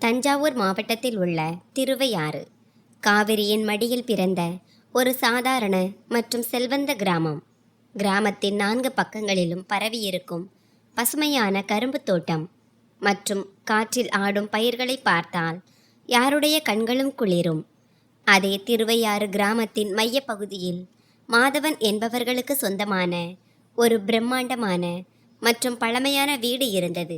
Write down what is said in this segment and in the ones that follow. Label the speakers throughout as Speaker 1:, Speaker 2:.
Speaker 1: தஞ்சாவூர் மாவட்டத்தில் உள்ள திருவையாறு காவிரியின் மடியில் பிறந்த ஒரு சாதாரண மற்றும் செல்வந்த கிராமம். கிராமத்தின் 4 பக்கங்களிலும் பரவியிருக்கும் பசுமையான கரும்பு தோட்டம் மற்றும் காற்றில் ஆடும் பயிர்களை பார்த்தால் யாருடைய கண்களும் குளிரும். அதே திருவையாறு கிராமத்தின் மையப்பகுதியில் மாதவன் என்பவர்களுக்கு சொந்தமான ஒரு பிரம்மாண்டமான மற்றும் பழமையான வீடு இருந்தது.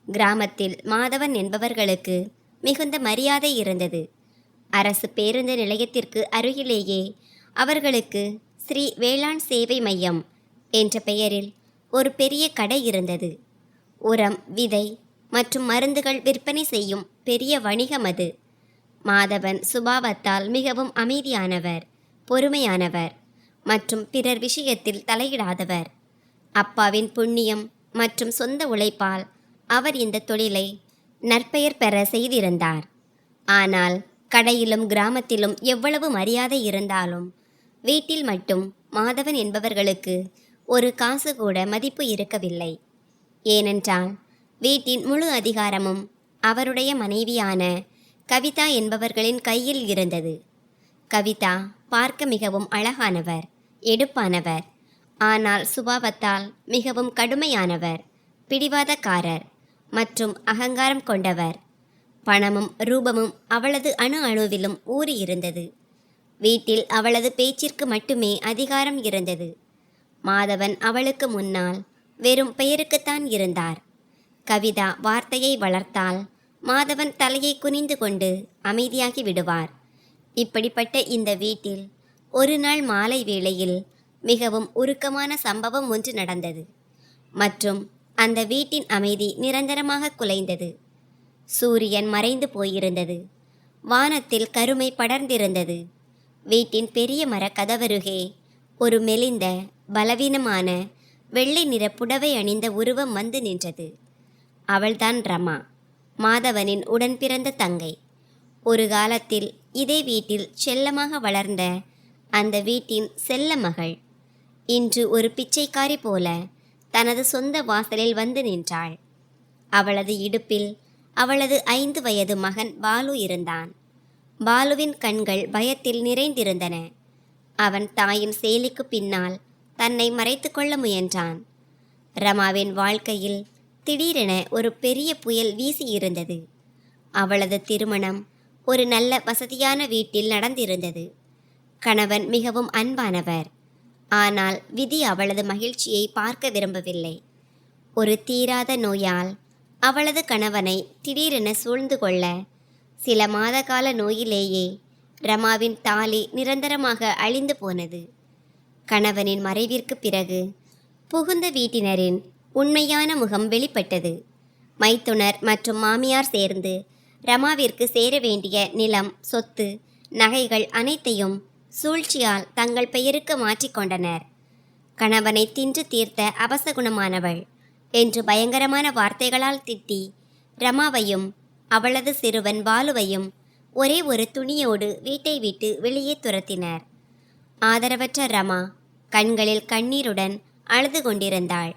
Speaker 1: கிராமத்தில் மாதவன் என்பவர்களுக்கு மிகுந்த மரியாதை இருந்தது. அரசு பேருந்து நிலையத்திற்கு அருகிலேயே அவர்களுக்கு ஸ்ரீ வேளாண் சேவை மையம் என்ற பெயரில் ஒரு பெரிய கடை இருந்தது. உரம், விதை மற்றும் மருந்துகள் விற்பனை செய்யும் பெரிய வணிகம் அது. மாதவன் சுபாவத்தால் மிகவும் அமைதியானவர், பொறுமையானவர் மற்றும் பிறர் விஷயத்தில் தலையிடாதவர். அப்பாவின் புண்ணியம் மற்றும் சொந்த உழைப்பால் அவர் இந்த தொழிலை நற்பெயர் பெற செய்திருந்தார். ஆனால் கடையிலும் கிராமத்திலும் எவ்வளவு மரியாதை இருந்தாலும் வீட்டில் மட்டும் மாதவன் என்பவர்களுக்கு ஒரு காசு கூட மதிப்பு இருக்கவில்லை. ஏனென்றால் வீட்டின் முழு அதிகாரமும் அவருடைய மனைவியான கவிதா என்பவர்களின் கையில் இருந்தது. கவிதா பார்க்க மிகவும் அழகானவர், எடுப்பானவர், ஆனால் சுபாவத்தால் மிகவும் கடுமையானவர், பிடிவாதக்காரர் மற்றும் அகங்காரம் கொண்டவர். பணமும் ரூபமும் அவளது அணு அணுவிலும் ஊறியிருந்தது. வீட்டில் அவளது பேச்சிற்கு மட்டுமே அதிகாரம் இருந்தது. மாதவன் அவளுக்கு முன்னால் வெறும் பெயருக்குத்தான் இருந்தார். கவிதா வார்த்தையை வளர்த்தால் மாதவன் தலையை குனிந்து கொண்டு அமைதியாகி விடுவார். இப்படிப்பட்ட இந்த வீட்டில் ஒரு நாள் மாலை வேளையில் மிகவும் உருக்கமான சம்பவம் ஒன்று நடந்தது மற்றும் அந்த வீட்டின் அமைதி நிரந்தரமாக குலைந்தது. சூரியன் மறைந்து போயிருந்தது. வானத்தில் கருமை படர்ந்திருந்தது. வீட்டின் பெரிய மரக்கதவருகே ஒரு மெலிந்த, பலவீனமான, வெள்ளை நிற புடவை அணிந்த உருவம் வந்து நின்றது. அவள்தான் ரமா, மாதவனின் உடன் பிறந்த தங்கை. ஒரு காலத்தில் இதே வீட்டில் செல்லமாக வளர்ந்த அந்த வீட்டின் செல்ல மகள் இன்று ஒரு பிச்சைக்காரி போல தனது சொந்த வாசலில் வந்து நின்றாள். அவளது இடுப்பில் அவளது 5 வயது மகன் பாலு இருந்தான். பாலுவின் கண்கள் பயத்தில் நிறைந்திருந்தன. அவன் தாயின் சேலிக்கு பின்னால் தன்னை மறைத்து கொள்ள முயன்றான். ரமாவின் வாழ்க்கையில் திடீரென ஒரு பெரிய புயல் வீசி இருந்தது. அவளது திருமணம் ஒரு நல்ல வசதியான வீட்டில் நடந்திருந்தது. கணவன் மிகவும் அன்பானவர். ஆனால் விதி அவளது மகிழ்ச்சியை பார்க்க விரும்பவில்லை. ஒரு தீராத நோயால் அவளது கணவனை திடீரென சூழ்ந்து கொள்ள சில மாத கால நோயிலேயே ரமாவின் தாலி நிரந்தரமாக அழிந்து போனது. கணவனின் மறைவிற்கு பிறகு புகுந்த வீட்டினரின் உண்மையான முகம் வெளிப்பட்டது. மைத்துனர் மற்றும் மாமியார் சேர்ந்து ரமாவிற்கு சேர வேண்டிய நிலம், சொத்து, நகைகள் அனைத்தையும் சூழ்ச்சியால் தங்கள் பெயருக்கு மாற்றிக்கொண்டனர். கணவனை தின்று தீர்த்த அபசகுணமானவள் என்று பயங்கரமான வார்த்தைகளால் திட்டி ரமாவையும் அவளது சிறுவன் பாலுவையும் ஒரே ஒரு துணியோடு வீட்டை விட்டு வெளியே துரத்தினர். ஆதரவற்ற ரமா கண்களில் கண்ணீருடன் அழுது கொண்டிருந்தாள்.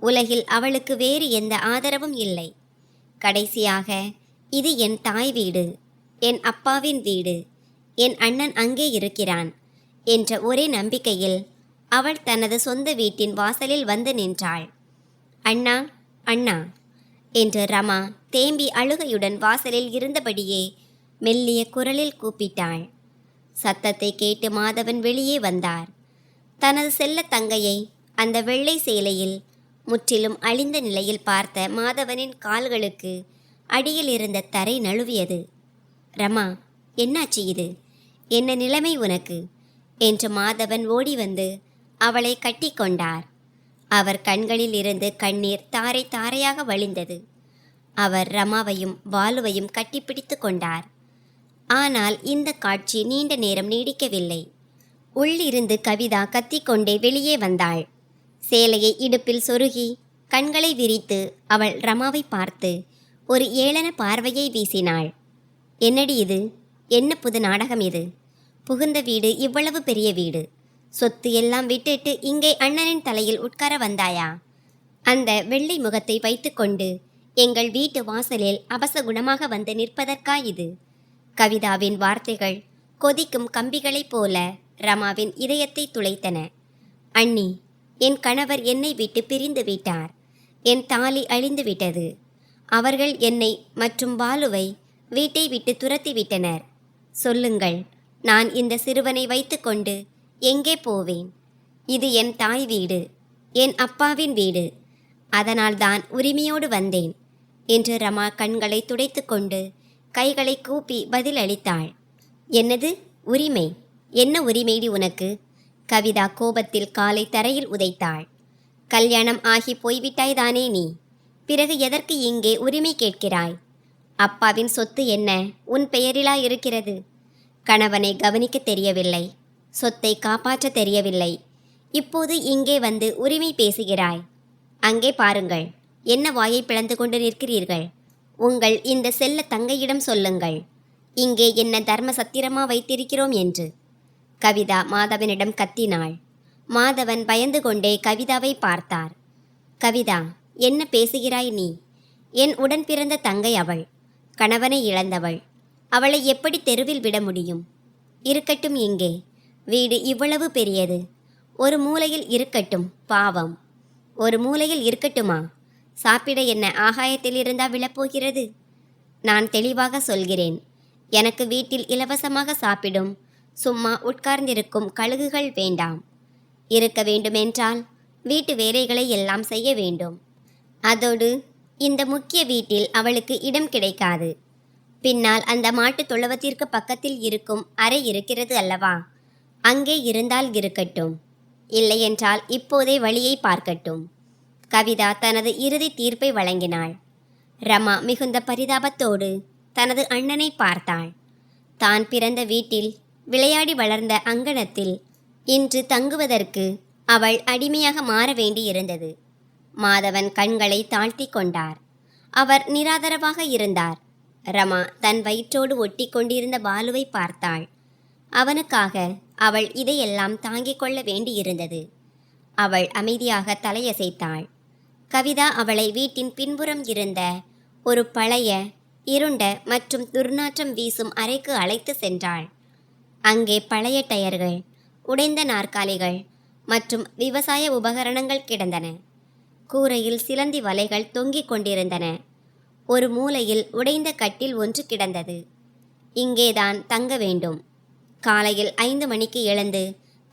Speaker 1: உலகில் அவளுக்கு வேறு எந்த ஆதரவும் இல்லை. கடைசியாக, இது என் தாய் வீடு, என் அப்பாவின் வீடு, என் அண்ணன் அங்கே இருக்கிறான் என்ற ஒரே நம்பிக்கையில் அவள் தனது சொந்த வீட்டின் வாசலில் வந்து நின்றாள். அண்ணா, அண்ணா என்று ரமா தேம்பி அழுகையுடன் வாசலில் இருந்தபடியே மெல்லிய குரலில் கூப்பிட்டாள். சத்தத்தை கேட்டு மாதவன் வெளியே வந்தார். தனது செல்ல தங்கையை அந்த வெள்ளை சேலையில் முற்றிலும் அழிந்த நிலையில் பார்த்த மாதவனின் கால்களுக்கு அடியில் இருந்த தரை நழுவியது. ரமா, என்னாச்சு இது? என்ன நிலைமை உனக்கு என்று மாதவன் ஓடி வந்து அவளை கட்டி கொண்டார். அவர் கண்களில் இருந்து கண்ணீர் தாரை தாரையாக வழிந்தது. அவர் ரமாவையும் பாலுவையும் கட்டிப்பிடித்து கொண்டார். ஆனால் இந்த காட்சி நீண்ட நேரம் நீடிக்கவில்லை. உள்ளிருந்து கவிதா கத்திக்கொண்டே வெளியே வந்தாள். சேலையை இடுப்பில் சொருகி கண்களை விரித்து அவள் ரமாவை பார்த்து ஒரு ஏளன பார்வையை வீசினாள். என்னடி இது? என்ன புது நாடகம் இது? புகுந்த வீடு இவ்வளவு பெரிய வீடு, சொத்து எல்லாம் விட்டுட்டு இங்கே அண்ணனின் தலையில் உட்கார வந்தாயா? அந்த வெள்ளை முகத்தை வைத்துக்கொண்டு எங்கள் வீட்டு வாசலில் அபசகுணமாக வந்து நிற்பதற்கா இது? கவிதாவின் வார்த்தைகள் கொதிக்கும் கம்பிகளைப் போல ரமாவின் இதயத்தை துளைத்தன. அண்ணி, என் கணவர் என்னை விட்டு பிரிந்து விட்டார். என் தாலி அழிந்து விட்டது. அவர்கள் என்னை மற்றும் பாலுவை வீட்டை விட்டு துரத்தி விட்டனர். சொல்லுங்கள், நான் இந்த சிறுவனை வைத்துக்கொண்டு எங்கே போவேன்? இது என் தாய் வீடு, என் அப்பாவின் வீடு. அதனால்தான் உரிமையோடு வந்தேன் என்று ரமா கண்களை துடைத்து கொண்டு கைகளை கூப்பி பதிலளித்தாள். என்னது உரிமை? என்ன உரிமைடி உனக்கு? கவிதா கோபத்தில் காலை தரையில் உதைத்தாள். கல்யாணம் ஆகி போய்விட்டாய்தானே நீ? பிறகு எதற்கு இங்கே உரிமை கேட்கிறாய்? அப்பாவின் சொத்து என்ன உன் பெயரிலா இருக்கிறது? கணவனை கவனிக்க தெரியவில்லை, சொத்தை காப்பாற்ற தெரியவில்லை. இப்போது இங்கே வந்து உரிமை பேசுகிறாய். அங்கே பாருங்கள், என்ன வாயை பிளந்து கொண்டு நிற்கிறீர்கள்? உங்கள் இந்த செல்ல தங்கையிடம் சொல்லுங்கள், இங்கே என்ன தர்ம சத்திரமா வைத்திருக்கிறோம் என்று. கவிதா மாதவனிடம் கத்தினாள். மாதவன் பயந்து கொண்டே கவிதாவை பார்த்தார். கவிதா, என்ன பேசுகிறாய் நீ? என் உடன் பிறந்த தங்கை அவள். கணவனை இழந்தவள். அவளை எப்படி தெருவில் விட முடியும்? இருக்கட்டும், இங்கே வீடு இவ்வளவு பெரியது. ஒரு மூலையில் இருக்கட்டும், பாவம். ஒரு மூலையில் இருக்கட்டுமா? சாப்பிட என்ன ஆகாயத்தில் இருந்தா விழப்போகிறது? நான் தெளிவாக சொல்கிறேன். எனக்கு வீட்டில் இலவசமாக சாப்பிடும், சும்மா உட்கார்ந்திருக்கும் கழுகுகள் வேண்டாம். இருக்க வேண்டுமென்றால் வீட்டு வேலைகளை எல்லாம் செய்ய வேண்டும். அதோடு இந்த முக்கிய வீட்டில் அவளுக்கு இடம் கிடைக்காது. பின்னால் அந்த மாட்டு தொழுவத்திற்கு பக்கத்தில் இருக்கும் அறை இருக்கிறது அல்லவா? அங்கே இருந்தால் இருக்கட்டும், இல்லையென்றால் இப்போதே வழியை பார்க்கட்டும். கவிதா தனது இறுதி தீர்ப்பை வழங்கினாள். ரமா மிகுந்த பரிதாபத்தோடு தனது அண்ணனை பார்த்தாள். தான் பிறந்த வீட்டில் விளையாடி வளர்ந்த அங்கணத்தில் இன்று தங்குவதற்கு அவள் அடிமையாக மாற வேண்டியிருந்தது. மாதவன் கண்களை தாழ்த்தி கொண்டார். அவர் நிராதரவாக இருந்தார். ரமா தன் வயிற்றோடு ஒட்டி கொண்டிருந்த பாலுவை பார்த்தாள். அவனுக்காக அவள் இதையெல்லாம் தாங்கிக் கொள்ள வேண்டியிருந்தது. அவள் அமைதியாக தலையசைத்தாள். கவிதா அவளை வீட்டின் பின்புறம் இருந்த ஒரு பழைய, இருண்ட மற்றும் துர்நாற்றம் வீசும் அறைக்கு அழைத்து சென்றாள். அங்கே பழைய டயர்கள், உடைந்த நாற்காலிகள் மற்றும் விவசாய உபகரணங்கள் கிடந்தன. கூரையில் சிலந்தி வலைகள் தொங்கிக் கொண்டிருந்தன. ஒரு மூலையில் உடைந்த கட்டில் ஒன்று கிடந்தது. இங்கேதான் தங்க வேண்டும். காலையில் 5 மணிக்கு எழுந்து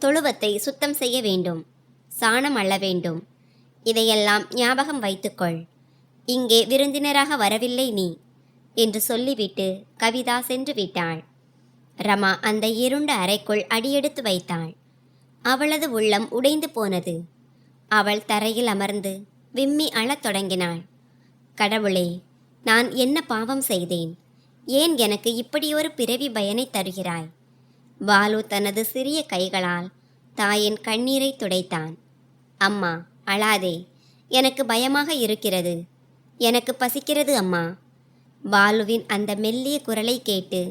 Speaker 1: தொழுவத்தை சுத்தம் செய்ய வேண்டும். சாணம் அள்ள வேண்டும். இதையெல்லாம் ஞாபகம் வைத்துக்கொள். இங்கே விருந்தினராக வரவில்லை நீ என்று சொல்லிவிட்டு கவிதா சென்று விட்டாள். ரமா அந்த இருண்ட அறைக்குள் அடியெடுத்து வைத்தாள். அவளது உள்ளம் உடைந்து போனது. அவள் தரையில் அமர்ந்து விம்மி அழத் தொடங்கினாள். கடவுளே, நான் என்ன பாவம் செய்தேன்? ஏன் எனக்கு இப்படியொரு பிறவி பயனை தருகிறாய்? பாலு தனது சிறிய கைகளால் தாயின் கண்ணீரை துடைத்தான். அம்மா, அழாதே. எனக்கு பயமாக இருக்கிறது. எனக்கு பசிக்கிறது அம்மா. பாலுவின் அந்த மெல்லிய குரலை கேட்டு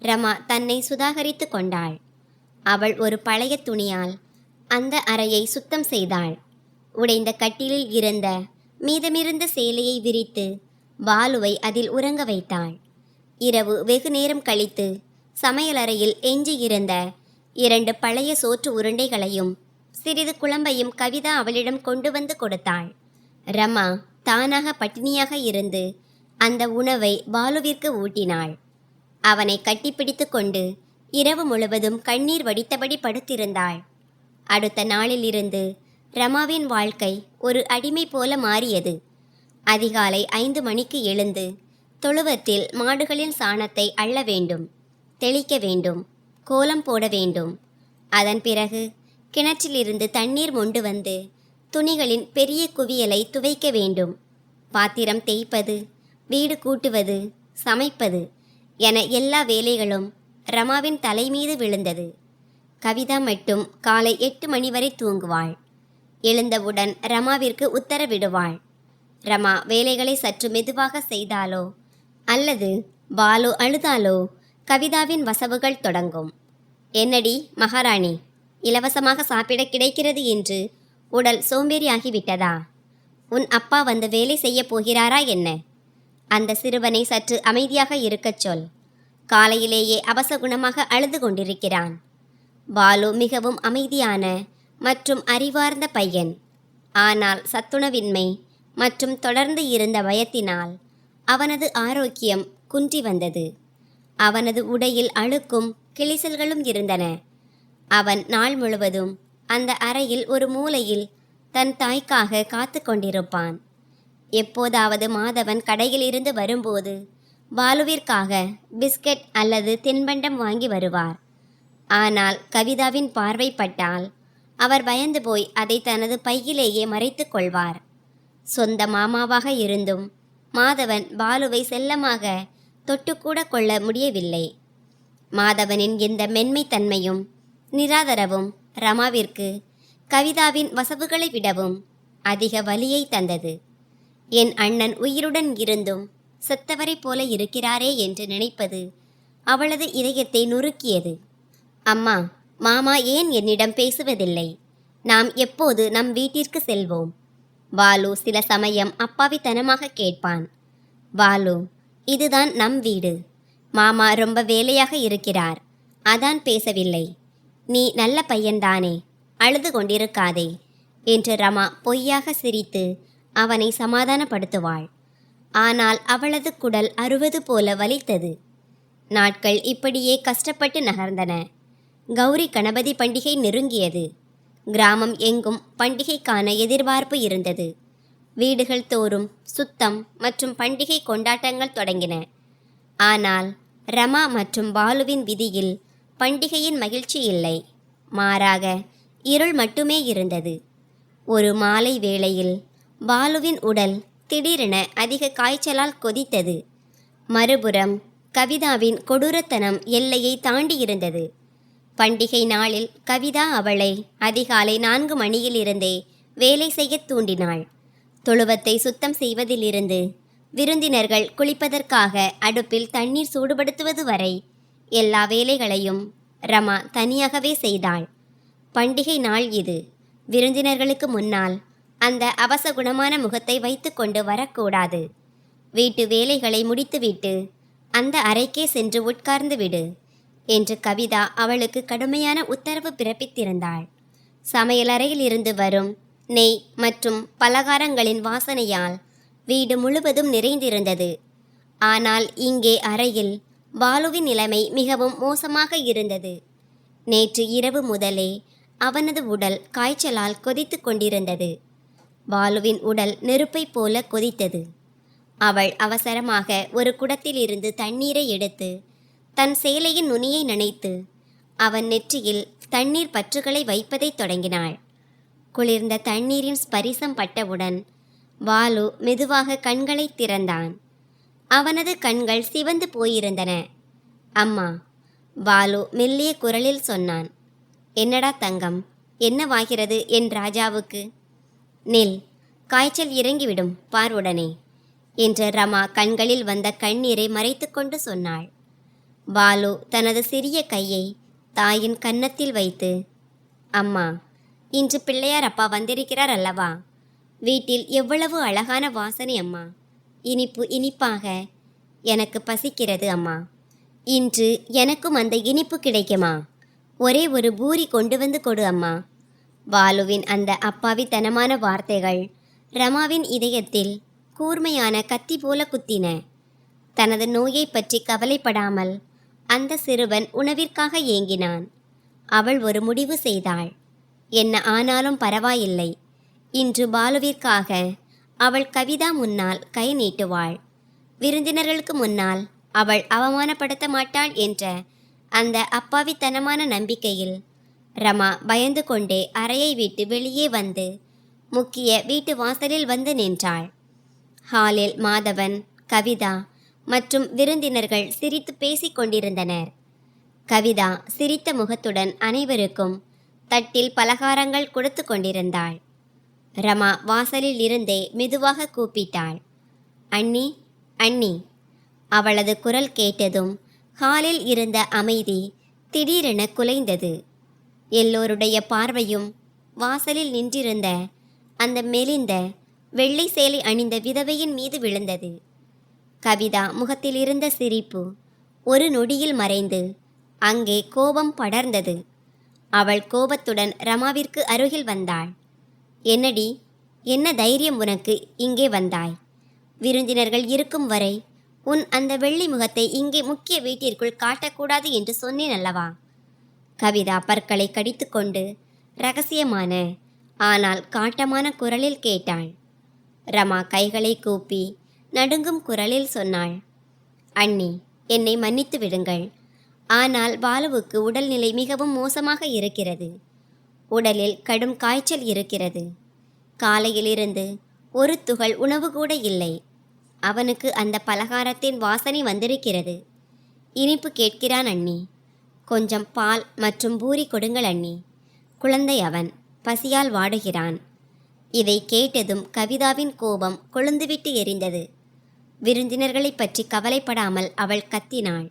Speaker 1: ரமா தன்னை சுதாகரித்து கொண்டாள். அவள் ஒரு பழைய துணியால் அந்த அறையை சுத்தம் செய்தாள். உடைந்த கட்டிலில் இருந்த மீதமிருந்த சேலையை விரித்து பாலுவை அதில் உறங்க வைத்தாள். இரவு வெகு நேரம் கழித்து சமையலறையில் எஞ்சியிருந்த 2 பழைய சோற்று உருண்டைகளையும் சிறிது குழம்பையும் கவிதா அவளிடம் கொண்டு வந்து கொடுத்தாள். ரமா தானாக பட்டினியாக இருந்து அந்த உணவை பாலுவிற்கு ஊட்டினாள். அவனை கட்டிப்பிடித்து கொண்டு இரவு முழுவதும் கண்ணீர் வடித்தபடி படுத்திருந்தாள். அடுத்த நாளிலிருந்து ரமாவின் வாழ்க்கை ஒரு அடிமை போல மாறியது. அதிகாலை 5 மணிக்கு எழுந்து தொழுவத்தில் மாடுகளின் சாணத்தை அள்ள வேண்டும், தெளிக்க வேண்டும், கோலம் போட வேண்டும். அதன் பிறகு கிணற்றிலிருந்து தண்ணீர் மொண்டு வந்து துணிகளின் பெரிய குவியலை துவைக்க வேண்டும். பாத்திரம் தேய்ப்பது, வீடு கூட்டுவது, சமைப்பது என எல்லா வேலைகளும் ரமாவின் தலை மீது விழுந்தது. கவிதா மட்டும் காலை 8 மணி வரை தூங்குவாள். எழுந்தவுடன் ரமாவிற்கு உத்தரவிடுவாள். ரமா வேலைகளை சற்று மெதுவாக செய்தாலோ அல்லது பாலு அழுதாலோ கவிதாவின் வசவுகள் தொடங்கும். என்னடி மகாராணி, இலவசமாக சாப்பிட கிடைக்கிறது என்று உடல் சோம்பேறியாகிவிட்டதா? உன் அப்பா வந்து வேலை செய்ய போகிறாரா என்ன அந்த சிறுவனை சற்று அமைதியாக இருக்கச் சொல். காலையிலேயே அபசகுணமாக அழுது கொண்டிருக்கிறான். பாலு மிகவும் அமைதியான மற்றும் அறிவார்ந்த பையன். ஆனால் சத்துணவின்மை மற்றும் தொடர்ந்து இருந்த பயத்தினால் அவனது ஆரோக்கியம் குன்றி வந்தது. அவனது உடையில் அழுக்கும் கிழிசல்களும் இருந்தன. அவன் நாள் முழுவதும் அந்த அறையில் ஒரு மூலையில் தன் தாய்க்காக காத்து கொண்டிருப்பான். எப்போதாவது மாதவன் கடையில் இருந்து வரும்போது பாலுவிற்காக பிஸ்கட் அல்லது தின்பண்டம் வாங்கி வருவார். ஆனால் கவிதாவின் பார்வைப்பட்டால் அவர் பயந்து போய் அதை தனது பையிலேயே மறைத்து கொள்வார். சொந்த மாமாவாக இருந்தும் மாதவன் பாலுவை செல்லமாக தொட்டுக்கூட கொள்ள முடியவில்லை. மாதவனின் இந்த மென்மைத்தன்மையும் நிராதரவும் ரமாவிற்கு கவிதாவின் வசவுகளை விடவும் அதிக வலியை தந்தது. என் அண்ணன் உயிருடன் இருந்தும் செத்தவரை போல இருக்கிறாரே என்று நினைப்பது அவளது இதயத்தை நுறுக்கியது. அம்மா, மாமா ஏன் என்னிடம் பேசுவதில்லை? நாம் எப்போது நம் வீட்டிற்கு செல்வோம்? பாலு சில சமயம் அப்பாவித்தனமாக கேட்பான். பாலு, இதுதான் நம் வீடு. மாமா ரொம்ப வேலையாக இருக்கிறார், அதான் பேசவில்லை. நீ நல்ல பையன்தானே, அழுது கொண்டிருக்காதே என்று ரமா பொய்யாக சிரித்து அவனை சமாதானப்படுத்துவாள். ஆனால் அவளது குடல் அறுவது போல வலித்தது. நாட்கள் இப்படியே கஷ்டப்பட்டு நகர்ந்தன. கௌரி கணபதி பண்டிகை நெருங்கியது. கிராமம் எங்கும் பண்டிகைக்கான எதிர்பார்ப்பு இருந்தது. வீடுகள் தோறும் சுத்தம் மற்றும் பண்டிகை கொண்டாட்டங்கள் தொடங்கின. ஆனால் ரமா மற்றும் பாலுவின் விதியில் பண்டிகையின் மகிழ்ச்சி இல்லை. மாறாக இருள் மட்டுமே இருந்தது. ஒரு மாலை வேளையில் பாலுவின் உடல் திடீரென அதிக காய்ச்சலால் கொதித்தது. மறுபுறம் கவிதாவின் கொடூரத்தனம் எல்லையை தாண்டியிருந்தது. பண்டிகை நாளில் கவிதா அவளை அதிகாலை 4 மணியிலிருந்தே வேலை செய்ய தூண்டினாள். தொழுவத்தை சுத்தம் செய்வதிலிருந்து விருந்தினர்கள் குளிப்பதற்காக அடுப்பில் தண்ணீர் சூடுபடுத்துவது வரை எல்லா வேலைகளையும் ரமா தனியாகவே செய்தாள். பண்டிகை நாள் இது. விருந்தினர்களுக்கு முன்னால் அந்த அபசகுணமான முகத்தை வைத்து கொண்டு வரக்கூடாது. வீட்டு வேலைகளை முடித்துவிட்டு அந்த அறைக்கே சென்று உட்கார்ந்து விடு என்று கவிதா அவளுக்கு கடுமையான உத்தரவு பிறப்பித்திருந்தாள். சமையலறையில் இருந்து வரும் நெய் மற்றும் பலகாரங்களின் வாசனையால் வீடு முழுவதும் நிறைந்திருந்தது. ஆனால் இங்கே அறையில் பாலுவின் நிலைமை மிகவும் மோசமாக இருந்தது. நேற்று இரவு முதலே அவனது உடல் காய்ச்சலால் கொதித்து கொண்டிருந்தது. பாலுவின் உடல் நெருப்பை போல கொதித்தது. அவள் அவசரமாக ஒரு குடத்தில் இருந்து தண்ணீரை எடுத்து தன் சேலையின் நுனியை நனைத்து அவன் நெற்றியில் தண்ணீர் பற்றுகளை வைப்பதை தொடங்கினாள். குளிர்ந்த தண்ணீரின் ஸ்பரிசம் பட்டவுடன் பாலு மெதுவாக கண்களை திறந்தான். அவனது கண்கள் சிவந்து போயிருந்தன. அம்மா, பாலு மெல்லிய குரலில் சொன்னான். என்னடா தங்கம், என்னவாகிறது என் ராஜாவுக்கு? நில், காய்ச்சல் இறங்கிவிடும் பார் உடனே என்று ரமா கண்களில் வந்த கண்ணீரை மறைத்து கொண்டு சொன்னாள். பாலு தனது சிறிய கையை தாயின் கன்னத்தில் வைத்து, அம்மா, இன்று பிள்ளையார் அப்பா வந்திருக்கிறார் அல்லவா? வீட்டில் எவ்வளவு அழகான வாசனை அம்மா. இனிப்பு இனிப்பாக. எனக்கு பசிக்கிறது அம்மா. இன்று எனக்கும் அந்த இனிப்பு கிடைக்குமா? ஒரே ஒரு பூரி கொண்டு வந்து கொடு அம்மா. பாலுவின் அந்த அப்பாவித்தனமான வார்த்தைகள் ரமாவின் இதயத்தில் கூர்மையான கத்தி போல குத்தின. தனது நோயை பற்றி கவலைப்படாமல் அந்த சிறுவன் உணவிற்காக ஏங்கினான். அவள் ஒரு முடிவு செய்தாள். என்ன ஆனாலும் பரவாயில்லை, இன்று பாலுவிற்காக அவள் கவிதா முன்னால் கை நீட்டுவாள். விருந்தினர்களுக்கு முன்னால் அவள் அவமானப்படுத்த மாட்டாள் என்ற அந்த அப்பாவித்தனமான நம்பிக்கையில் ரமா பயந்து கொண்டே அறையை விட்டு வெளியே வந்து முக்கிய வீட்டு வாசலில் வந்து நின்றாள். ஹாலில் மாதவன், கவிதா மற்றும் விருந்தினர்கள் சிரித்து பேசிக் கொண்டிருந்தனர். கவிதா சிரித்த முகத்துடன் அனைவருக்கும் தட்டில் பலகாரங்கள் கொடுத்து கொண்டிருந்தாள். ரமா வாசலில் இருந்தே மெதுவாக கூப்பிட்டாள். அண்ணி, அண்ணி. அவளது குரல் கேட்டதும் ஹாலில் இருந்த அமைதி திடீரென குலைந்தது. எல்லோருடைய பார்வையும் வாசலில் நின்றிருந்த அந்த மெலிந்த வெள்ளை சேலை அணிந்த விதவையின் மீது விழுந்தது. கவிதா முகத்தில் இருந்த சிரிப்பு ஒரு நொடியில் மறைந்து அங்கே கோபம் படர்ந்தது. அவள் கோபத்துடன் ரமாவிற்கு அருகில் வந்தாள். என்னடி, என்ன தைரியம் உனக்கு இங்கே வந்தாய்? விருந்தினர்கள் இருக்கும் வரை உன் அந்த வெள்ளி முகத்தை இங்கே முக்கிய வீட்டிற்குள் காட்டக்கூடாது என்று சொன்னேன் அல்லவா? கவிதா பற்களை கடித்துக்கொண்டு ரகசியமான ஆனால் காட்டமான குரலில் கேட்டாள். ரமா கைகளை கூப்பி நடுங்கும் குரலில் சொன்னாள், அண்ணி, என்னை மன்னித்து விடுங்கள். ஆனால் பாலுவுக்கு உடல்நிலை மிகவும் மோசமாக இருக்கிறது. உடலில் கடும் காய்ச்சல் இருக்கிறது. காலையிலிருந்து ஒரு துகள் உணவு கூட இல்லை. அவனுக்கு அந்த பலகாரத்தின் வாசனை வந்திருக்கிறது. இனிப்பு கேட்கிறான் அண்ணி. கொஞ்சம் பால் மற்றும் பூரி கொடுங்கள் அண்ணி. குழந்தை அவன், பசியால் வாடுகிறான். இதை கேட்டதும் கவிதாவின் கோபம் கொழுந்துவிட்டு எரிந்தது. விருந்தினர்களை பற்றி கவலைப்படாமல் அவள் கத்தினாள்.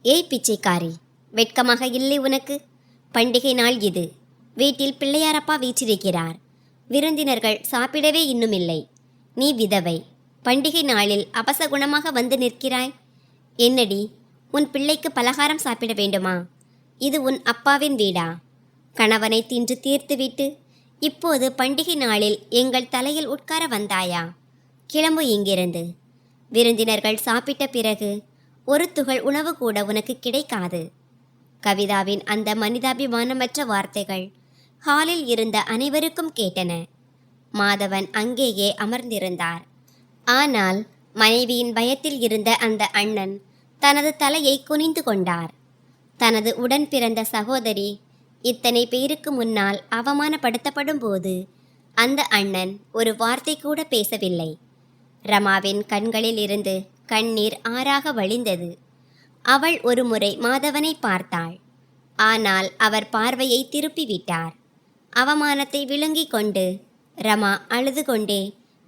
Speaker 1: ஏய் பிச்சைக்காரி, வெட்கமாக இல்லை உனக்கு? பண்டிகை நாள் இது. வீட்டில் பிள்ளையாரப்பா வீற்றிருக்கிறார். விருந்தினர்கள் சாப்பிடவே இன்னும் இல்லை. நீ விதவை. பண்டிகை நாளில் அபசகுணமாக வந்து நிற்கிறாய். என்னடி, உன் பிள்ளைக்கு பலகாரம் சாப்பிட வேண்டுமா? இது உன் அப்பாவின் வீடா? கணவனை தின்று தீர்த்துவிட்டு இப்போது பண்டிகை நாளில் எங்கள் தலையில் உட்கார வந்தாயா? கிளம்பு இங்கிருந்து. விருந்தினர்கள் சாப்பிட்ட பிறகு ஒரு துகள் உணவு கூட உனக்கு கிடைக்காது. கவிதாவின் அந்த மனிதாபிமானமற்ற வார்த்தைகள் ஹாலில் இருந்த அனைவருக்கும் கேட்டன. மாதவன் அங்கேயே அமர்ந்திருந்தார். ஆனால் மனைவியின் பயத்தில் இருந்த அந்த அண்ணன் தனது தலையை குனிந்து கொண்டார். தனது உடன் பிறந்த சகோதரி இத்தனை பேருக்கு முன்னால் அவமானப்படுத்தப்படும் போது அந்த அண்ணன் ஒரு வார்த்தை கூட பேசவில்லை. ரமாவின் கண்களில் இருந்து கண்ணீர் ஆறாக வழிந்தது. அவள் ஒரு முறை மாதவனை பார்த்தாள். ஆனால் அவர் பார்வையை திருப்பிவிட்டார். அவமானத்தை விழுங்கிக் கொண்டு ரமா அழுது கொண்டே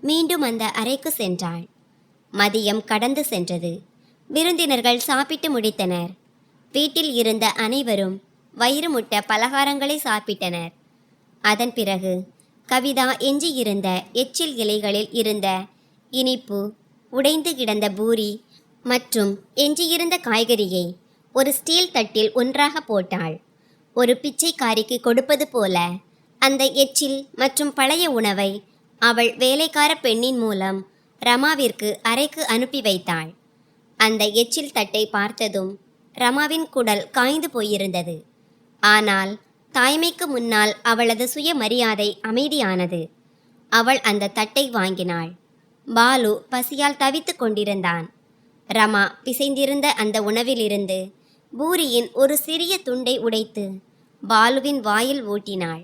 Speaker 1: மீண்டும் அந்த அறைக்கு சென்றாள். மதியம் கடந்து சென்றது. விருந்தினர்கள் சாப்பிட்டு முடித்தனர். வீட்டில் இருந்த அனைவரும் வயிறு முட்ட பலகாரங்களை சாப்பிட்டனர். அதன் பிறகு கவிதா எஞ்சியிருந்த எச்சில் இலைகளில் இருந்த இனிப்பு, உடைந்து கிடந்த பூரி மற்றும் எஞ்சியிருந்த காய்கறியை ஒரு ஸ்டீல் தட்டில் ஒன்றாக போட்டாள். ஒரு பிச்சைக்காரிக்கு கொடுப்பது போல அந்த எச்சில் மற்றும் பழைய உணவை அவள் வேலைக்கார பெண்ணின் மூலம் ரமாவிற்கு அறைக்கு அனுப்பி வைத்தாள். அந்த எச்சில் தட்டை பார்த்ததும் ரமாவின் குடல் காய்ந்து போயிருந்தது. ஆனால் தாய்மைக்கு முன்னால் அவளது சுயமரியாதை அமைதியானது. அவள் அந்த தட்டை வாங்கினாள். பாலு பசியால் தவித்து கொண்டிருந்தான். ரமா பிசைந்திருந்த அந்த உணவிலிருந்து பூரியின் ஒரு சிறிய துண்டை உடைத்து பாலுவின் வாயில் ஊட்டினாள்.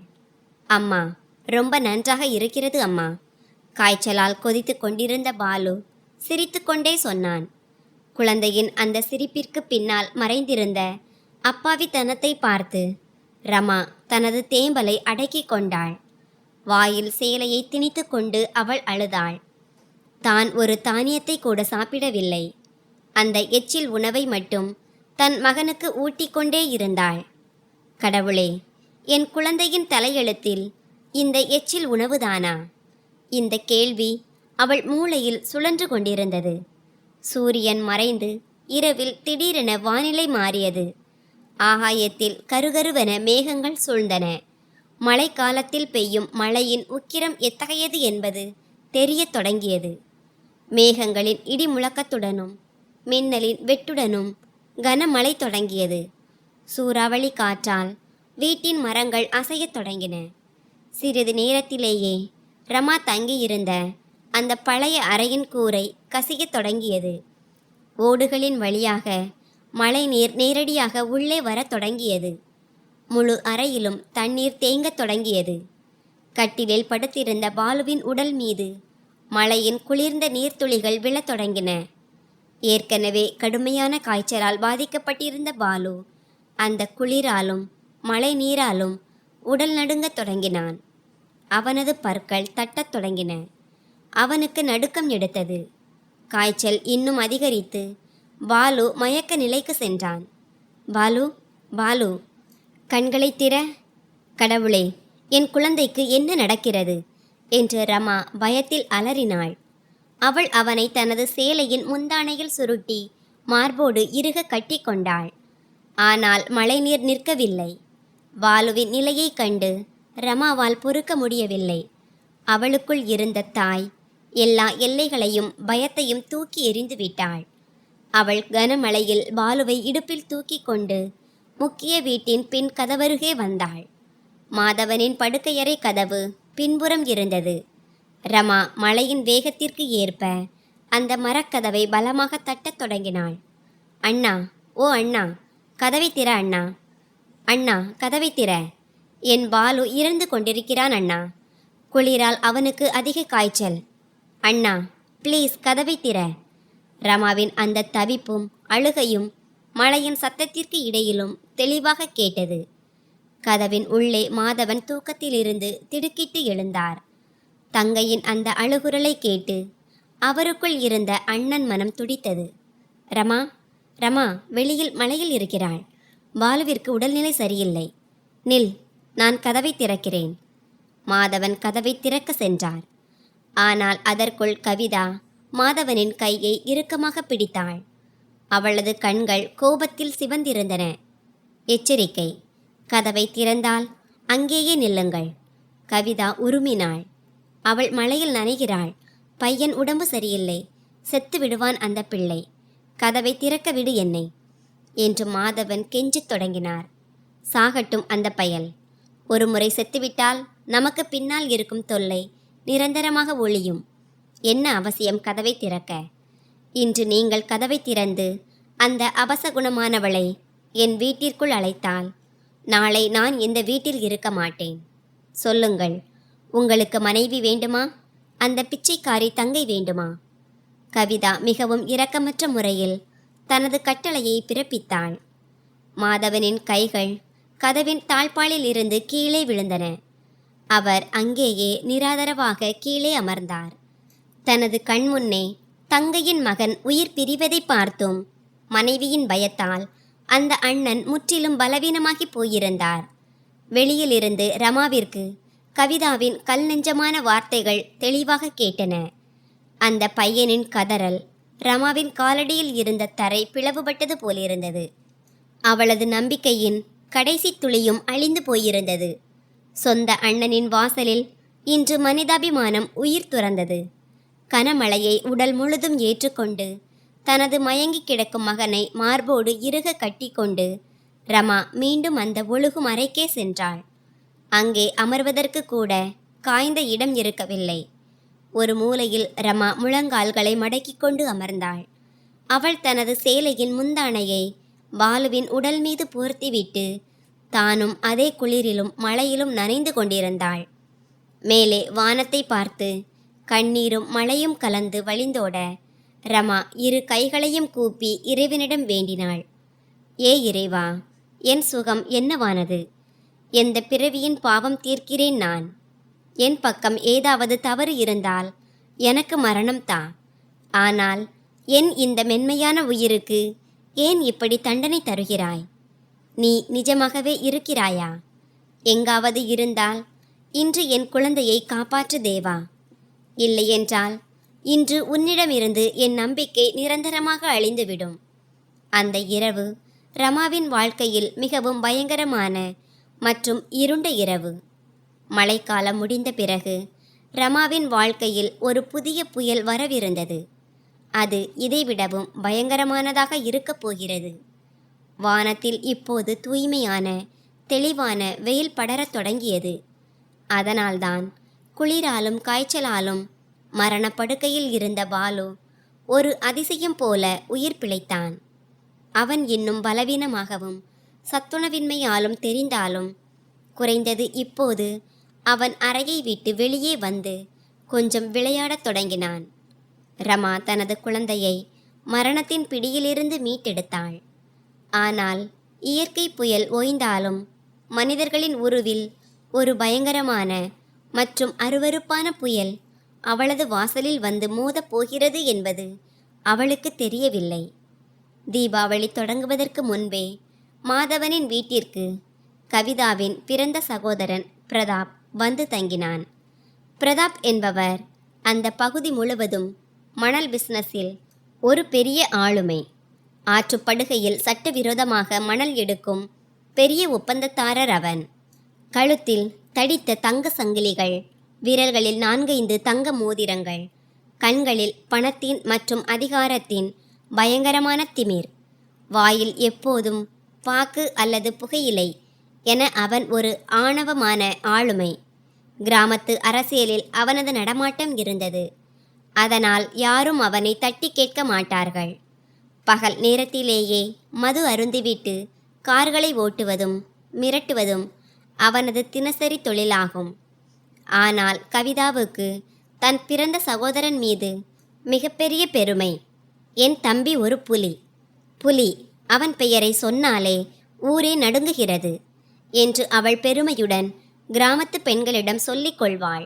Speaker 1: அம்மா, ரொம்ப நன்றாக இருக்கிறது அம்மா. காய்ச்சலால் கொதித்து கொண்டிருந்த பாலு சிரித்து கொண்டே சொன்னான். குழந்தையின் அந்த சிரிப்பிற்கு பின்னால் மறைந்திருந்த அப்பாவித்தனத்தை பார்த்து ரமா தனது தேம்பலை அடக்கி கொண்டாள். வாயில் சேலையை திணித்து கொண்டு அவள் அழுதாள். தான் ஒரு தானியத்தை கூட சாப்பிடவில்லை. அந்த எச்சில் உணவை மட்டும் தன் மகனுக்கு ஊட்டிக்கொண்டே இருந்தாள். கடவுளே, என் குழந்தையின் தலையெழுத்தில் இந்த எச்சில் உணவுதானா? இந்த கேள்வி அவள் மூளையில் சுழன்று கொண்டிருந்தது. சூரியன் மறைந்து இரவில் திடீரென வானிலை மாறியது. ஆகாயத்தில் கருகருவென மேகங்கள் சூழ்ந்தன. மழைக்காலத்தில் பெய்யும் மழையின் உக்கிரம் எத்தகையது என்பது தெரியத் தொடங்கியது. மேகங்களின் இடி முழக்கத்துடனும் மின்னலின் வெட்டுடனும் கனமழை தொடங்கியது. சூறாவளி காற்றால் வீட்டின் மரங்கள் அசையத் தொடங்கின. சிறிது நேரத்திலேயே ரமா தங்கியிருந்த அந்த பழைய அறையின் கூரை கசியத் தொடங்கியது. ஓடுகளின் வழியாக மழை நீர் நேரடியாக உள்ளே வரத் தொடங்கியது. முழு அறையிலும் தண்ணீர் தேங்கத் தொடங்கியது. கட்டிலில் படுத்திருந்த பாலுவின் உடல் மீது மழையின் குளிர்ந்த நீர்த்துளிகள் விழத் தொடங்கின. ஏற்கனவே கடுமையான காய்ச்சலால் பாதிக்கப்பட்டிருந்த பாலு அந்த குளிராலும் மழை நீராலும் உடல் நடுங்கத் தொடங்கினான். அவனது பற்கள் தட்டத் தொடங்கின. அவனுக்கு நடுக்கம் எடுத்தது. காய்ச்சல் இன்னும் அதிகரித்து பாலு மயக்க நிலைக்கு சென்றான். பாலு, பாலு, கண்களை திற. கடவுளே, என் குழந்தைக்கு என்ன நடக்கிறது என்று ரமா பயத்தில் அலறினாள். அவள் அவனை தனது சேலையின் முந்தானையில் சுருட்டி மார்போடு இறுக கட்டி கொண்டாள். ஆனால் மழைநீர் நிற்கவில்லை. பாலுவின் நிலையை கண்டு ரமாவால் பொறுக்க முடியவில்லை. அவளுக்குள் இருந்த தாய் எல்லா எல்லைகளையும் பயத்தையும் தூக்கி எறிந்து விட்டாள். அவள் கனமழையில் பாலுவை இடுப்பில் தூக்கி கொண்டு முக்கிய வீட்டின் பின் கதவருகே வந்தாள். மாதவனின் படுக்கையறை கதவு பின்புறம் இருந்தது. ரமா மழையின் வேகத்திற்கு ஏற்ப அந்த மரக்கதவை பலமாக தட்டத் தொடங்கினாள். அண்ணா, ஓ அண்ணா, கதவை திற அண்ணா, அண்ணா கதவை திற, என் பாலு இறந்து கொண்டிருக்கிறான் அண்ணா, குளிரால் அவனுக்கு அதிக காய்ச்சல், அண்ணா ப்ளீஸ் கதவை திற. ரமாவின் அந்த தவிப்பும் அழுகையும் மழையின் சத்தத்திற்கு இடையிலும் தெளிவாக கேட்டது. கதவின் உள்ளே மாதவன் தூக்கத்திலிருந்து திடுக்கிட்டு எழுந்தார். தங்கையின் அந்த அழுகுரலை கேட்டு அவருக்குள் இருந்த அண்ணன் மனம் துடித்தது. ரமா, ரமா வெளியில் மழையில் இருக்கிறாள். பாலுவிற்கு உடல்நிலை சரியில்லை. நில், நான் கதவை திறக்கிறேன். மாதவன் கதவை திறக்க சென்றார். ஆனால் அதற்குள் கவிதா மாதவனின் கையை இறுக்கமாக பிடித்தாள். அவளது கண்கள் கோபத்தில் சிவந்திருந்தன. எச்சரிக்கை, கதவை திறந்தால் அங்கேயே நில்லுங்கள். கவிதா உருமினாள். அவள் மழையில் நனைகிறாள். பையன் உடம்பு சரியில்லை, செத்து விடுவான் அந்த பிள்ளை. கதவை திறக்க விடு என்னை என்று மாதவன் கெஞ்சத் தொடங்கினார். சாகட்டும் அந்த பயல். ஒரு முறை செத்துவிட்டால் நமக்கு பின்னால் இருக்கும் தொல்லை நிரந்தரமாக ஒழியும். என்ன அவசியம் கதவை திறக்க? இன்று நீங்கள் கதவை திறந்து அந்த அபசகுணமானவளை என் வீட்டிற்குள் அழைத்தால் நாளை நான் இந்த வீட்டில் இருக்க மாட்டேன். சொல்லுங்கள், உங்களுக்கு மனைவி வேண்டுமா? அந்த பிச்சைக்காரி தங்கை வேண்டுமா? கவிதா மிகவும் இரக்கமற்ற முறையில் தனது கட்டளையை பிறப்பித்தாள். மாதவனின் கைகள் கதவின் தாழ்பாலில் இருந்து கீழே விழுந்தன. அவர் அங்கேயே நிராதரவாக கீழே அமர்ந்தார். தனது கண்முன்னே தங்கையின் மகன் உயிர் பிரிவதை பார்த்தும் மனைவியின் பயத்தால் அந்த அண்ணன் முற்றிலும் பலவீனமாகி போயிருந்தார். வெளியிலிருந்து ரமாவிற்கு கவிதாவின் கல் நெஞ்சமான வார்த்தைகள் தெளிவாக கேட்டன. அந்த பையனின் கதறல் ரமாவின் காலடியில் இருந்த தரை பிளவுபட்டது போலிருந்தது. அவளது நம்பிக்கையின் கடைசி துளியும் அழிந்து போயிருந்தது. சொந்த அண்ணனின் வாசலில் இன்று மனிதாபிமானம் உயிர் துறந்தது. கனமழையை உடல் முழுதும் ஏற்றுக்கொண்டு தனது மயங்கி கிடக்கும் மகனை மார்போடு இறுக கட்டி கொண்டு ரமா மீண்டும் அந்த ஒழுகும் அறைக்கே சென்றாள். அங்கே அமர்வதற்கு கூட காய்ந்த இடம் இருக்கவில்லை. ஒரு மூலையில் ரமா முழங்கால்களை மடக்கிக் கொண்டு அமர்ந்தாள். அவள் தனது சேலையின் முந்தானையை பாலுவின் உடல் மீது போர்த்திவிட்டு தானும் அதே குளிரிலும் மழையிலும் நனைந்து கொண்டிருந்தாள். மேலே வானத்தை பார்த்து கண்ணீரும் மழையும் கலந்து வழிந்தோட ரமா இரு கைகளையும் கூப்பி இறைவனிடம் வேண்டினாள். ஏ இறைவா, என் சுகம் என்னவானது? எந்த பிறவியின் பாவம் தீர்க்கிறேன் நான்? என் பக்கம் ஏதாவது தவறு இருந்தால் எனக்கு மரணம் தா. ஆனால் என் இந்த மென்மையான உயிருக்கு ஏன் இப்படி தண்டனை தருகிறாய்? நீ நிஜமாகவே இருக்கிறாயா? எங்காவது இருந்தால் இன்று என் குழந்தையை காப்பாற்று தேவா. இல்லையென்றால் இன்று உன்னிடமிருந்து என் நம்பிக்கை நிரந்தரமாக அழிந்துவிடும். அந்த இரவு ரமாவின் வாழ்க்கையில் மிகவும் பயங்கரமான மற்றும் இருண்ட இரவு. மழைக்காலம் முடிந்த பிறகு ரமாவின் வாழ்க்கையில் ஒரு புதிய புயல் வரவிருந்தது. அது இதைவிடவும் பயங்கரமானதாக இருக்கப் போகிறது. வானத்தில் இப்போது தூய்மையான தெளிவான வெயில் படரத் தொடங்கியது. அதனால்தான் குளிராலும் காய்ச்சலாலும் மரணப்படுக்கையில் இருந்த பாலு ஒரு அதிசயம் போல உயிர் பிழைத்தான். அவன் இன்னும் பலவீனமாகவும் சத்துணவின்மையாலும் தெரிந்தாலும் குறைந்தது இப்போது அவன் அறையை விட்டு வெளியே வந்து கொஞ்சம் விளையாடத் தொடங்கினான். ரமா தனது குழந்தையை மரணத்தின் பிடியிலிருந்து மீட்டெடுத்தாள். ஆனால் இயற்கை புயல் ஓய்ந்தாலும் மனிதர்களின் உருவில் ஒரு பயங்கரமான மற்றும் அருவருப்பான புயல் அவளது வாசலில் வந்து மோதப் போகிறது என்பது அவளுக்கு தெரியவில்லை. தீபாவளி தொடங்குவதற்கு முன்பே மாதவனின் வீட்டிற்கு கவிதாவின் பிறந்த சகோதரன் பிரதாப் வந்து தங்கினான். பிரதாப் என்பவர் அந்த பகுதி முழுவதும் மணல் பிசினஸில் ஒரு பெரிய ஆளுமை. ஆற்றுப்படுகையில் சட்டவிரோதமாக மணல் எடுக்கும் பெரிய ஒப்பந்ததாரர் அவன். கழுத்தில் தடித்த தங்க சங்கிலிகள், விரல்களில் 4-5 தங்க மோதிரங்கள், கண்களில் பணத்தின் மற்றும் அதிகாரத்தின் பயங்கரமான திமிர், வாயில் எப்போதும் பாக்கு அல்லது புகையிலை என அவன் ஒரு ஆணவமான ஆளுமை. கிராமத்து அரசியலில் அவனது நடமாட்டம் இருந்தது. அதனால் யாரும் அவனை தட்டி கேட்க மாட்டார்கள். பகல் நேரத்திலேயே மது அருந்திவிட்டு கார்களை ஓட்டுவதும் மிரட்டுவதும் அவனது தினசரி தொழிலாகும். ஆனால் கவிதாவுக்கு தன் பிறந்த சகோதரன் மீது மிகப்பெரிய பெருமை. என் தம்பி ஒரு புலி. புலி, அவன் பெயரை சொன்னாலே ஊரே நடுங்குகிறது என்று அவள் பெருமையுடன் கிராமத்து பெண்களிடம் சொல்லிக் கொள்வாள்.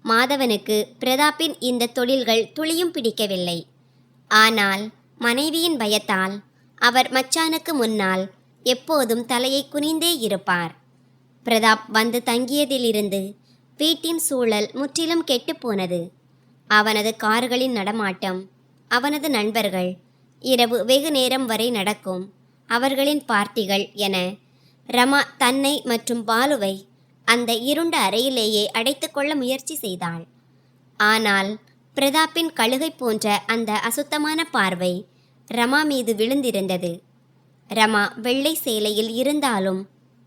Speaker 1: மாதவனுக்கு பிரதாப்பின் இந்த தொழில்கள் துளியும் பிடிக்கவில்லை. ஆனால் மனைவியின் பயத்தால் அவர் மச்சானுக்கு முன்னால் எப்போதும் தலையை குனிந்தே இருப்பார். பிரதாப் வந்து தங்கியதிலிருந்து வீட்டின் சூழல் முற்றிலும் கெட்டுப்போனது. அவனது கார்களின் நடமாட்டம், அவனது நண்பர்கள், இரவு வெகு நேரம் வரை நடக்கும் அவர்களின் பார்ட்டிகள் என ரமா தன்னை மற்றும் பாலுவை அந்த இருண்ட அறையிலேயே அடைத்து கொள்ள முயற்சி செய்தாள். ஆனால் பிரதாப்பின் கழுகை போன்ற அந்த அசுத்தமான பார்வை ரமா மீது விழுந்திருந்தது. ரமா வெள்ளை சேலையில் இருந்தாலும்,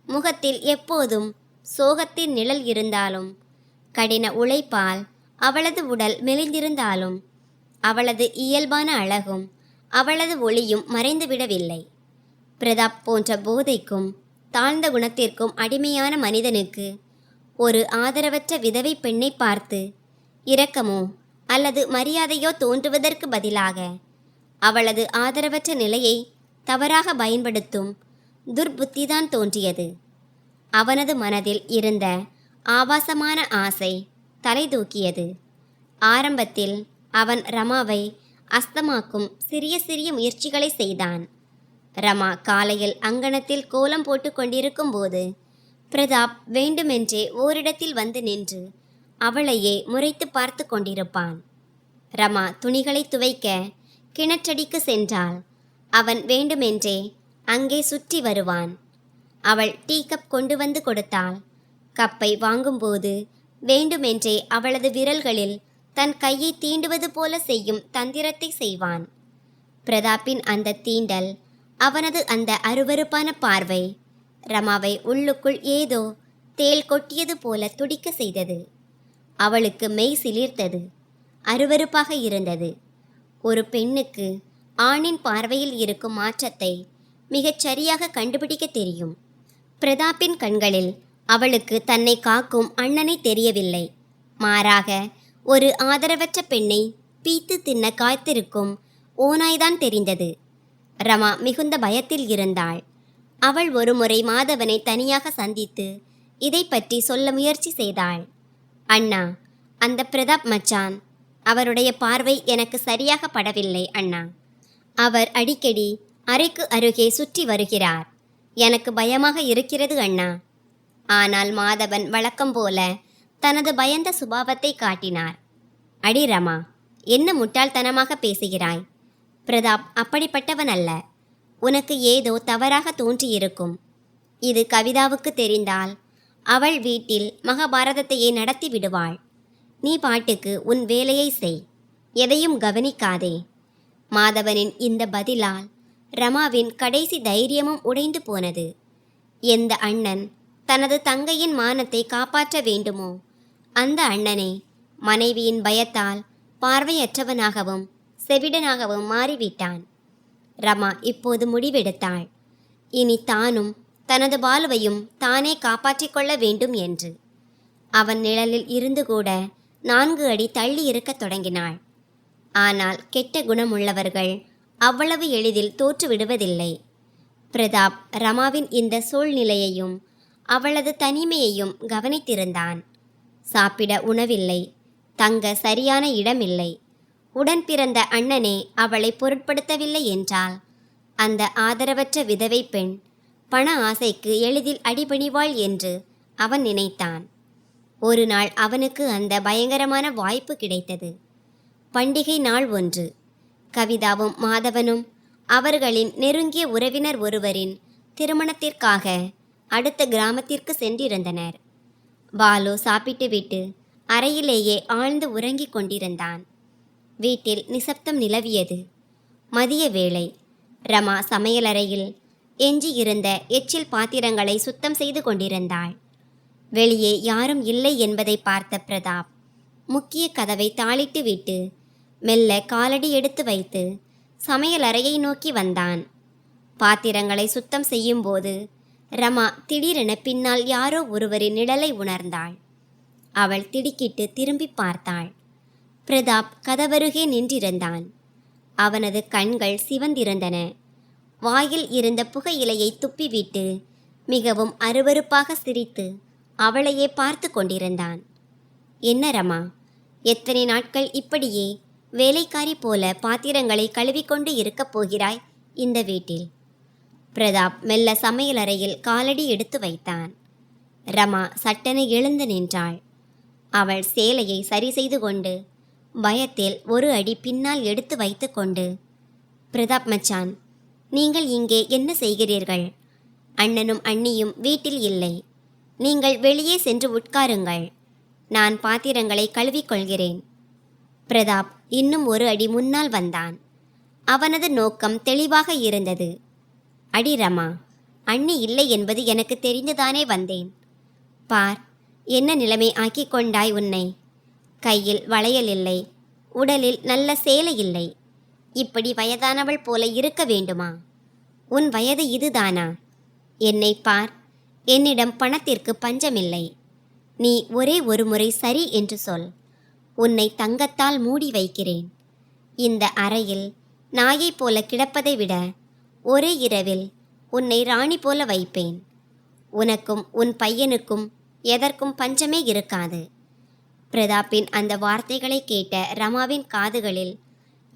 Speaker 1: முகத்தில் எப்போதும் சோகத்தின் நிழல் இருந்தாலும், கடின உழைப்பால் அவளது உடல் மெலிந்திருந்தாலும், அவளது இயல்பான அழகும் அவளது ஒளியும் மறைந்துவிடவில்லை. பிரதாப் போன்ற போதைக்கும் தாழ்ந்த குணத்திற்கும் அடிமையான மனிதனுக்கு ஒரு ஆதரவற்ற விதவை பெண்ணை பார்த்து இரக்கமோ அல்லது மரியாதையோ தோன்றுவதற்கு பதிலாக அவளது ஆதரவற்ற நிலையை தவறாக பயன்படுத்தும் துர்புத்திதான் தோன்றியது. அவனது மனதில் இருந்த ஆபாசமான ஆசை தலை தூக்கியது. ஆரம்பத்தில் அவன் ரமாவை அஸ்தமாக்கும் சிறிய சிறிய முயற்சிகளை செய்தான். ரமா காலையில் அங்கணத்தில் கோலம் போட்டு கொண்டிருக்கும் போது பிரதாப் வேண்டுமென்றே ஓரிடத்தில் வந்து நின்று அவளையே முறைத்து பார்த்து கொண்டிருப்பான். ரமா துணிகளை துவைக்க கிணற்றடிக்கு சென்றால் அவன் வேண்டுமென்றே அங்கே சுற்றி வருவான். அவள் டீ கப் கொண்டு வந்து கொடுத்தாள். கப்பை வாங்கும்போது வேண்டுமென்றே அவளது விரல்களில் தன் கையை தீண்டுவது போல செய்யும் தந்திரத்தை செய்வான். பிரதாப்பின் அந்த தீண்டல், அவனது அந்த அருவருப்பான பார்வை ரமாவை உள்ளுக்குள் ஏதோ தேள் கொட்டியது போல துடிக்க செய்தது. அவளுக்கு மெய் சிலிர்த்தது. அருவருப்பாக இருந்தது. ஒரு பெண்ணுக்கு ஆணின் பார்வையில் இருக்கும் மாற்றத்தை மிகச் சரியாக கண்டுபிடிக்க தெரியும். பிரதாப்பின் கண்களில் அவளுக்கு தன்னை காக்கும் அண்ணனை தெரியவில்லை. மாறாக ஒரு ஆதரவற்ற பெண்ணை பீத்து தின்ன காத்திருக்கும் ஓநாய்தான் தெரிந்தது. ரமா மிகுந்த பயத்தில் இருந்தாள். அவள் ஒருமுறை மாதவனை தனியாக சந்தித்து இதை பற்றி சொல்ல முயற்சி செய்தாள். அண்ணா, அந்த பிரதாப் மச்சான், அவருடைய பார்வை எனக்கு சரியாக படவில்லை அண்ணா. அவர் அடிக்கடி அறைக்கு அருகே சுற்றி வருகிறார். எனக்கு பயமாக இருக்கிறது அண்ணா. ஆனால் மாதவன் வழக்கம் போல தனது பயந்த சுபாவத்தை காட்டினார். அடி ரமா, என்ன முட்டாள்தனமாக பேசுகிறாய்? பிரதாப் அப்படிப்பட்டவன் அல்ல. உனக்கு ஏதோ தவறாக தோன்றியிருக்கும். இது கவிதாவுக்கு தெரிந்தால் அவள் வீட்டில் மகாபாரதத்தையே நடத்தி விடுவாள். நீ பாட்டுக்கு உன் வேலையை செய், எதையும் கவனிக்காதே. மாதவனின் இந்த பதிலால் ரமாவின் கடைசி தைரியமும் உடைந்து போனது. எந்த அண்ணன் தனது தங்கையின் மானத்தை காப்பாற்ற வேண்டுமோ அந்த அண்ணனே மனைவியின் பயத்தால் பார்வையற்றவனாகவும் செவிடனாகவும் மாறிவிட்டான். ரமா இப்போது முடிவெடுத்தாள். இனி தானும் தனது பாலுவையும் தானே காப்பாற்றிக் கொள்ள வேண்டும் என்று. அவன் நிழலில் இருந்து கூட 4 அடி தள்ளி இருக்கத் தொடங்கினாள். ஆனால் கெட்ட குணமுள்ளவர்கள் அவ்வளவு எளிதில் தோற்றுவிடுவதில்லை. பிரதாப் ரமாவின் இந்த சூழ்நிலையையும் அவளது தனிமையையும் கவனித்திருந்தான். சாப்பிட உணவில்லை, தங்க சரியான இடமில்லை. உடன் பிறந்த அண்ணனே அவளை பொருட்படுத்தவில்லை என்றால் அந்த ஆதரவற்ற விதவை பெண் பண ஆசைக்கு எளிதில் அடிபணிவாள் என்று அவன் நினைத்தான். ஒரு நாள் அவனுக்கு அந்த பயங்கரமான வாய்ப்பு கிடைத்தது. பண்டிகை நாள் ஒன்று. கவிதாவும் மாதவனும் அவர்களின் நெருங்கிய உறவினர் ஒருவரின் திருமணத்திற்காக அடுத்த கிராமத்திற்கு சென்றிருந்தனர். பாலு சாப்பிட்டுவிட்டு அறையிலேயே ஆழ்ந்து உறங்கிக் கொண்டிருந்தான். வீட்டில் நிசப்தம் நிலவியது. மதிய வேளை. ரமா சமையலறையில் எஞ்சியிருந்த எச்சில் பாத்திரங்களை சுத்தம் செய்து கொண்டிருந்தாள். வெளியே யாரும் இல்லை என்பதை பார்த்த பிரதாப் முக்கிய கதவை தாளிட்டு விட்டு மெல்ல காலடி எடுத்து வைத்து சமையலறையை நோக்கி வந்தான். பாத்திரங்களை சுத்தம் செய்யும்போது ரமா திடீரென பின்னால் யாரோ ஒருவரின் நிழலை உணர்ந்தாள். அவள் திடுக்கிட்டு திரும்பி பார்த்தாள். பிரதாப் கதவருகே நின்றிருந்தான். அவனது கண்கள் சிவந்திருந்தன. வாயில் இருந்த புகையிலையை துப்பிவிட்டு மிகவும் அருவருப்பாக சிரித்து அவளையே பார்த்து கொண்டிருந்தான். என்ன ரமா, எத்தனை நாட்கள் இப்படியே வேலைக்காரி போல பாத்திரங்களை கழுவிக்கொண்டு இருக்கப் போகிறாய் இந்த வீட்டில்? பிரதாப் மெல்ல சமையலறையில் காலடி எடுத்து வைத்தான். ரமா சட்டென எழுந்து நின்றாள். அவள் சேலையை சரி செய்து கொண்டு பயத்தில் ஒரு அடி பின்னால் எடுத்து வைத்து கொண்டு, பிரதாப் மச்சான், நீங்கள் இங்கே என்ன செய்கிறீர்கள்? அண்ணனும் அண்ணியும் வீட்டில் இல்லை. நீங்கள் வெளியே சென்று உட்காருங்கள். நான் பாத்திரங்களை கழுவிக்கொள்கிறேன். பிரதாப் இன்னும் ஒரு அடி முன்னால் வந்தான். அவனது நோக்கம் தெளிவாக இருந்தது. அடி ரமா, அண்ணி இல்லை என்பது எனக்கு தெரிந்துதானே வந்தேன். பார், என்ன நிலைமை ஆக்கி கொண்டாய் உன்னை. கையில் வளையல் இல்லை, உடலில் நல்ல சேலை இல்லை. இப்படி வயதானவள் போல இருக்க வேண்டுமா? உன் வயது இதுதானா? என்னை பார், என்னிடம் பணத்திற்கு பஞ்சமில்லை. நீ ஒரே ஒரு முறை சரி என்று சொல், உன்னை தங்கத்தால் மூடி வைக்கிறேன். இந்த அறையில் நாயைப் போல கிடப்பதை விட ஒரே இரவில் உன்னை ராணி போல வைப்பேன். உனக்கும் உன் பையனுக்கும் எதற்கும் பஞ்சமே இருக்காது. பிரதாப்பின் அந்த வார்த்தைகளை கேட்ட ரமாவின் காதுகளில்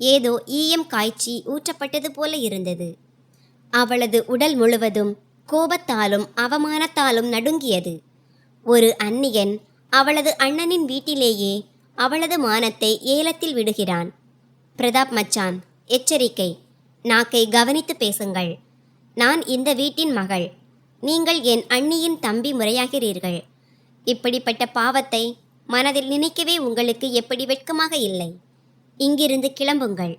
Speaker 1: ஏதோ ஈயம் காய்ச்சி ஊற்றப்பட்டது போல இருந்தது. அவளது உடல் முழுவதும் கோபத்தாலும் அவமானத்தாலும் நடுங்கியது. ஒரு அந்நியன் அவளது அண்ணனின் வீட்டிலேயே அவளது மானத்தை ஏலத்தில் விடுகிறான். பிரதாப் மச்சான், எச்சரிக்கை, நாக்கை கவனித்து பேசுங்கள். நான் இந்த வீட்டின் மகள். நீங்கள் என் அண்ணியின் தம்பி முறையாகிறீர்கள். இப்படிப்பட்ட பாவத்தை மனதில் நினைக்கவே உங்களுக்கு எப்படி வெட்கமாக இல்லை? இங்கிருந்து கிளம்புங்கள்.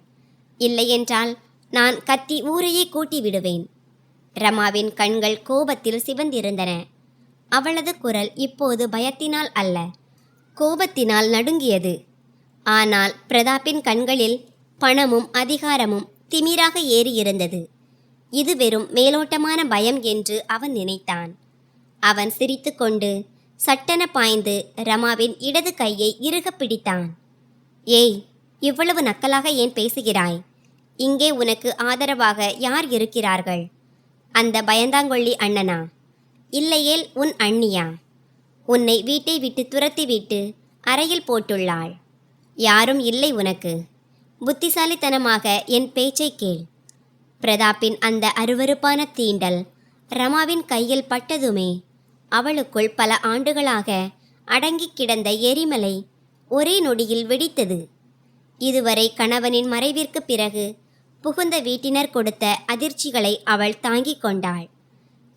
Speaker 1: இல்லையென்றால் நான் கத்தி ஊரையே கூட்டி விடுவேன். ரமாவின் கண்கள் கோபத்தில் சிவந்திருந்தன. அவளது குரல் இப்போது பயத்தினால் அல்ல, கோபத்தினால் நடுங்கியது. ஆனால் பிரதாப்பின் கண்களில் பணமும் அதிகாரமும் திமிராக ஏறியிருந்தது. இது வெறும் மேலோட்டமான பயம் என்று அவன் நினைத்தான். அவன் சிரித்துக்கொண்டு சட்டென பாய்ந்து ரமாவின் இடது கையை இறுக பிடித்தான். ஏய், இவ்வளவு நக்கலாக ஏன் பேசுகிறாய்? இங்கே உனக்கு ஆதரவாக யார் இருக்கிறார்கள்? அந்த பயந்தாங்கொள்ளி அண்ணனா? இல்லையேல் உன் அண்ணியா? உன்னை வீட்டை விட்டு துரத்திவிட்டு அறையில் போட்டுள்ளாள். யாரும் இல்லை உனக்கு. புத்திசாலித்தனமாக என் பேச்சை கேள். பிரதாப்பின் அந்த அருவருப்பான தீண்டல் ரமாவின் கையில் பட்டதுமே அவளுக்குள் பல ஆண்டுகளாக அடங்கி கிடந்த எரிமலை ஒரே நொடியில் வெடித்தது. இதுவரை கணவனின் மறைவிற்கு பிறகு புகுந்த வீட்டினர் கொடுத்த அதிர்ச்சிகளை அவள் தாங்கிக் கொண்டாள்.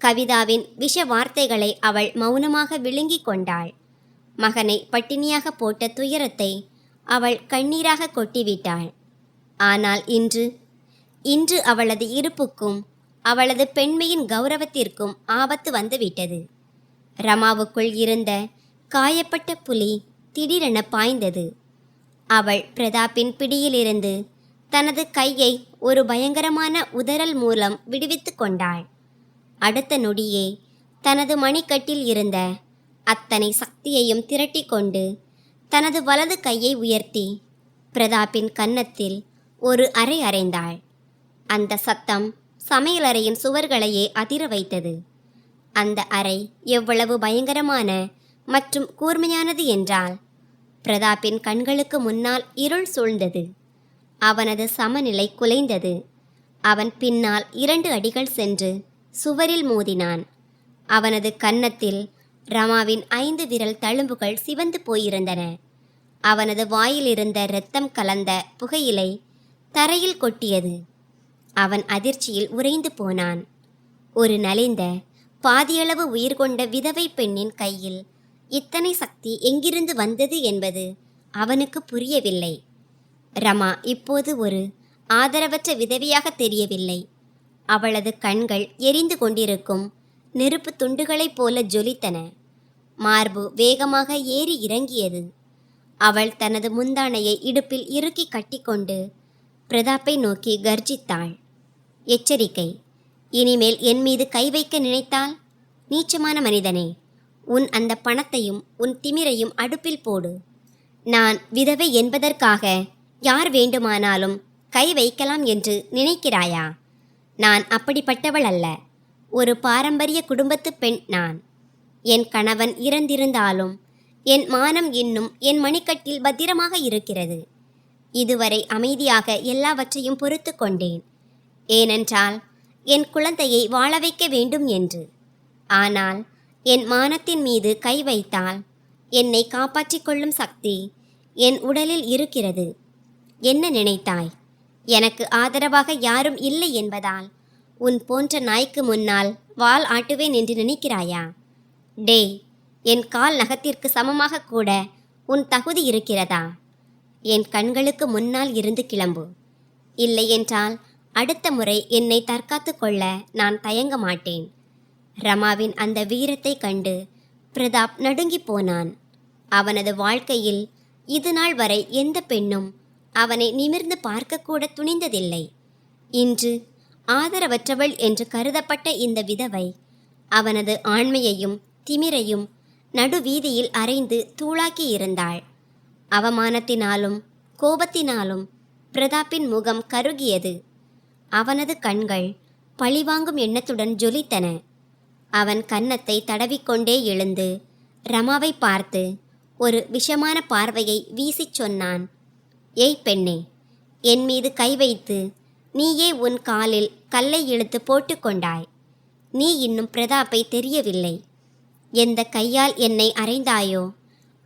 Speaker 1: கவிதாவின் விஷ வார்த்தைகளை அவள் மௌனமாக விழுங்கிக் கொண்டாள். மகனை பட்டினியாக போட்ட துயரத்தை அவள் கண்ணீராக கொட்டிவிட்டாள். ஆனால் இன்று அவளது இருப்புக்கும் அவளது பெண்மையின் கௌரவத்திற்கும் ஆபத்து வந்துவிட்டது. ரமாவுக்குள் இருந்த காயப்பட்ட புலி திடீரென பாய்ந்தது. அவள் பிரதாப்பின் பிடியிலிருந்து தனது கையை ஒரு பயங்கரமான உதறல் மூலம் விடுவித்து கொண்டாள். அடுத்த நொடியே தனது மணிக்கட்டில் இருந்த அத்தனை சக்தியையும் திரட்டி கொண்டு தனது வலது கையை உயர்த்தி பிரதாப்பின் கன்னத்தில் ஒரு அறை அறைந்தாள். அந்த சத்தம் சமையலறையின் சுவர்களையே அதிர வைத்தது. அந்த அறை எவ்வளவு பயங்கரமான மற்றும் கூர்மையானது என்றால், பிரதாப்பின் கண்களுக்கு முன்னால் இருள் சூழ்ந்தது. அவனது சமநிலை குலைந்தது. அவன் பின்னால் 2 அடிகள் சென்று சுவரில் மோதினான். அவனது கன்னத்தில் ரமாவின் 5 விரல் தழும்புகள் சிவந்து போயிருந்தன. அவனது வாயிலிருந்த இரத்தம் கலந்த புகையிலை தரையில் கொட்டியது. அவன் அதிர்ச்சியில் உறைந்து போனான். ஒரு நலிந்த பாதியளவு உயிர் கொண்ட விதவை பெண்ணின் கையில் இத்தனை சக்தி எங்கிருந்து வந்தது என்பது அவனுக்கு புரியவில்லை. ரமா இப்போது ஒரு ஆதரவற்ற விதவையாக தெரியவில்லை. அவளது கண்கள் எரிந்து கொண்டிருக்கும் நெருப்பு துண்டுகளைப் போல ஜொலித்தன. மார்பு வேகமாக ஏறி இறங்கியது. அவள் தனது முந்தானையை இடுப்பில் இறுக்கி கட்டிக்கொண்டு பிரதாப்பை நோக்கி கர்ஜித்தாள். எச்சரிக்கை, இனிமேல் என் மீது கை வைக்க நினைத்தால் நீச்சமான மனிதனே, உன் அந்த பணத்தையும் உன் திமிரையும் அடுப்பில் போடு. நான் விதவை என்பதற்காக யார் வேண்டுமானாலும் கை வைக்கலாம் என்று நினைக்கிறாயா? நான் அப்படிப்பட்டவள் அல்ல. ஒரு பாரம்பரிய குடும்பத்து பெண் நான். என் கணவன் இறந்திருந்தாலும் என் மானம் இன்னும் என் மணிக்கட்டில் பத்திரமாக இருக்கிறது. இதுவரை அமைதியாக எல்லாவற்றையும் பொறுத்து கொண்டேன். ஏனென்றால் என் குழந்தையை வாழ வைக்க வேண்டும் என்று. ஆனால் என் மானத்தின் மீது கை வைத்தால் என்னை காப்பாற்றிக் கொள்ளும் சக்தி என் உடலில் இருக்கிறது. என்ன நினைத்தாய்? எனக்கு ஆதரவாக யாரும் இல்லை என்பதால் உன் போன்ற நாய்க்கு முன்னால் வால் ஆட்டுவேன் என்று நினைக்கிறாயா? டே, என் கால் நகத்திற்கு சமமாக கூட உன் தகுதி இருக்கிறதா? என் கண்களுக்கு முன்னால் இருந்து கிளம்பு. இல்லை என்றால் அடுத்த முறை என்னை தற்காத்து கொள்ள நான் தயங்க மாட்டேன். ரமாவின் அந்த வீரத்தை கண்டு பிரதாப் நடுங்கி போனான். அவனது வாழ்க்கையில் இதுநாள் வரை எந்த பெண்ணும் அவனை நிமிர்ந்து பார்க்கக்கூட துணிந்ததில்லை. இன்று ஆதரவற்றவள் என்று கருதப்பட்ட இந்த விதவை அவனது ஆண்மையையும் திமிரையும் நடுவீதியில் அரைந்து தூளாக்கி இருந்தாள். அவமானத்தினாலும் கோபத்தினாலும் பிரதாப்பின் முகம் கருகியது. அவனது கண்கள் பழிவாங்கும் எண்ணத்துடன் ஜொலித்தன. அவன் கன்னத்தை தடவிக்கொண்டே எழுந்து ரமாவை பார்த்து ஒரு விஷமான பார்வையை வீசிச் சொன்னான். ஏய் பெண்ணே, என் மீது கை வைத்து நீயே உன் காலில் கல்லை இழுத்து போட்டுக்கொண்டாய். நீ இன்னும் பிரதாப்பை தெரியவில்லை. எந்த கையால் என்னை அறைந்தாயோ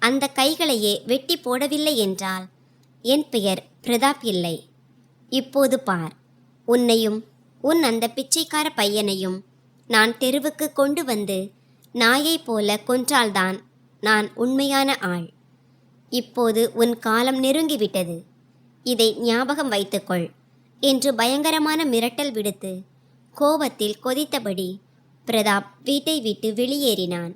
Speaker 1: அந்த கைகளையே வெட்டி போடவில்லை என்றால் என் பெயர் பிரதாப் இல்லை. இப்போது பார், உன்னையும் உன் அந்த பிச்சைக்கார பையனையும் நான் தெருவுக்கு கொண்டு வந்து நாயைப் போல கொன்றால்தான் நான் உண்மையான ஆள். இப்போது உன் காலம் நெருங்கிவிட்டது. இதை ஞாபகம் வைத்துக்கொள் என்று பயங்கரமான மிரட்டல் விடுத்து கோபத்தில் கொதித்தபடி பிரதாப் வீட்டை விட்டு வெளியேறினான்.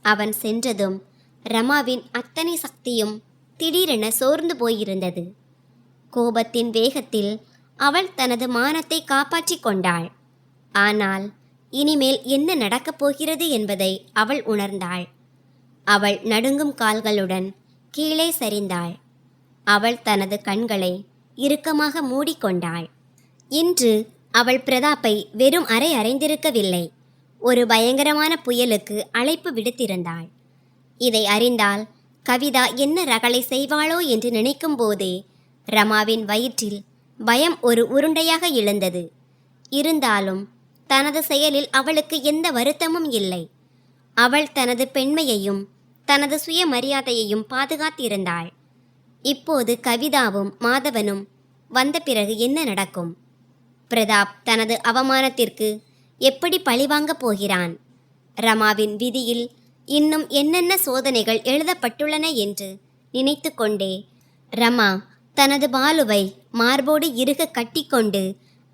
Speaker 1: அவன் சென்றதும் ரமாவின் அத்தனை சக்தியும் திடீரென சோர்ந்து போயிருந்தது. கோபத்தின் வேகத்தில் அவள் தனது மானத்தை காப்பாற்றிக் கொண்டாள். ஆனால் இனிமேல் என்ன நடக்கப் போகிறது என்பதை அவள் உணர்ந்தாள். அவள் நடுங்கும் கால்களுடன் கீழே சரிந்தாள். அவள் தனது கண்களை இறுக்கமாக மூடிக்கொண்டாள். இன்று அவள் பிரதாப்பை வெறும் அறைந்திருக்கவில்லை, ஒரு பயங்கரமான புயலுக்கு அழைப்பு விடுத்திருந்தாள். இதை அறிந்தால் கவிதா என்ன ரகளை செய்வாளோ என்று நினைக்கும் போதே ரமாவின் வயிற்றில் பயம் ஒரு உருண்டையாக எழுந்தது. இருந்தாலும் தனது செயலில் அவளுக்கு எந்த வருத்தமும் இல்லை. அவள் தனது பெண்மையையும் தனது சுயமரியாதையையும் பாதுகாத்திருந்தாள். இப்போது கவிதாவும் மாதவனும் வந்த பிறகு என்ன நடக்கும்? பிரதாப் தனது அவமானத்திற்கு எப்படி பழிவாங்கப் போகிறான்? ரமாவின் விதியில் இன்னும் என்னென்ன சோதனைகள் எழுதப்பட்டுள்ளன என்று நினைத்து கொண்டே ரமா தனது பாலுவை மார்போடு இறுக கட்டிக்கொண்டு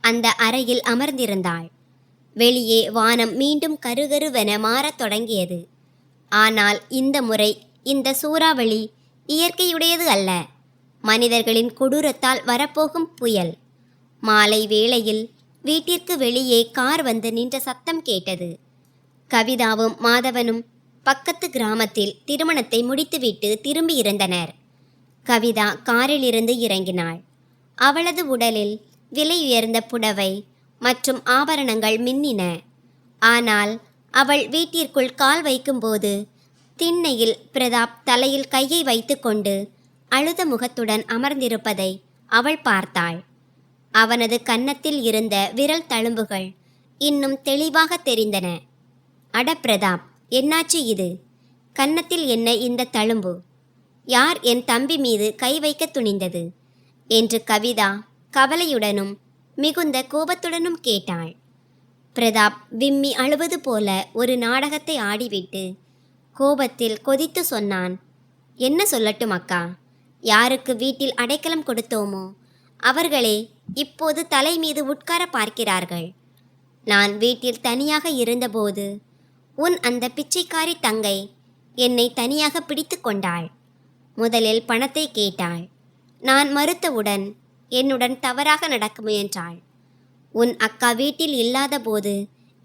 Speaker 1: அந்த அறையில் அமர்ந்திருந்தாள். வெளியே வானம் மீண்டும் கருகருவென மாறத் தொடங்கியது. ஆனால் இந்த முறை இந்த சூறாவளி இயற்கையுடையது அல்ல, மனிதர்களின் கொடூரத்தால் வரப்போகும் புயல். மாலை வேளையில் வீட்டிற்கு வெளியே கார் வந்து நின்ற சத்தம் கேட்டது. கவிதாவும் மாதவனும் பக்கத்து கிராமத்தில் திருமணத்தை முடித்துவிட்டு திரும்பியிருந்தனர். கவிதா காரிலிருந்து இறங்கினாள். அவளது உடலில் விலை உயர்ந்த புடவை மற்றும் ஆபரணங்கள் மின்னின. ஆனால் அவள் வீட்டிற்குள் கால் வைக்கும்போது திண்ணையில் பிரதாப் தலையில் கையை வைத்துக்கொண்டு அழுத முகத்துடன் அமர்ந்திருப்பதை அவள் பார்த்தாள். அவனது கன்னத்தில் இருந்த விரல் தழும்புகள் இன்னும் தெளிவாக தெரிந்தன. அட பிரதாப், என்னாச்சு இது? கன்னத்தில் என்ன இந்த தழும்பு? யார் என் தம்பி மீது கை வைக்க துணிந்தது என்று கவிதா கவலையுடனும் மிகுந்த கோபத்துடனும் கேட்டாள். பிரதாப் விம்மி அழுவது போல ஒரு நாடகத்தை ஆடிவிட்டு கோபத்தில் கொதித்து சொன்னான். என்ன சொல்லட்டும் அக்கா? யாருக்கு வீட்டில் அடைக்கலம் கொடுத்தோமோ அவர்களே இப்போது தலை மீது உட்கார பார்க்கிறார்கள். நான் வீட்டில் தனியாக இருந்தபோது உன் அந்த பிச்சைக்காரி தங்கை என்னை தனியாக பிடித்து கொண்டாள். முதலில் பணத்தை கேட்டாள். நான் மறுத்தவுடன் என்னுடன் தவறாக நடக்க முயன்றாள். உன் அக்கா வீட்டில் இல்லாத போது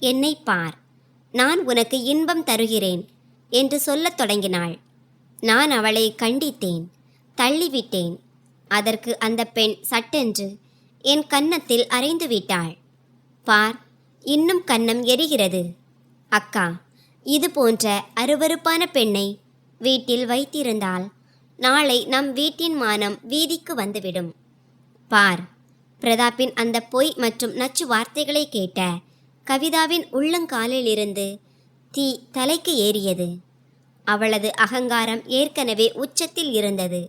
Speaker 1: என்னை பார், நான் உனக்கு இன்பம் தருகிறேன் என்று சொல்லத் தொடங்கினாள். நான் அவளை கண்டித்தேன், தள்ளிவிட்டேன். அதற்கு அந்த பெண் சட்டென்று என் கன்னத்தில் அறைந்து விட்டாள். பார், இன்னும் கன்னம் எரிகிறது. அக்கா, இது போன்ற அருவருப்பான பெண்ணை வீட்டில் வைத்திருந்தால் நாளை நம் வீட்டின் மானம் வீதிக்கு வந்துவிடும். பார். பிரதாப்பின் அந்த பொய் மற்றும் நச்சு வார்த்தைகளை கேட்ட கவிதாவின் உள்ளங்காலிலிருந்து தீ தலைக்கு ஏறியது. அவளது அகங்காரம் ஏற்கனவே உச்சத்தில் இருந்தது.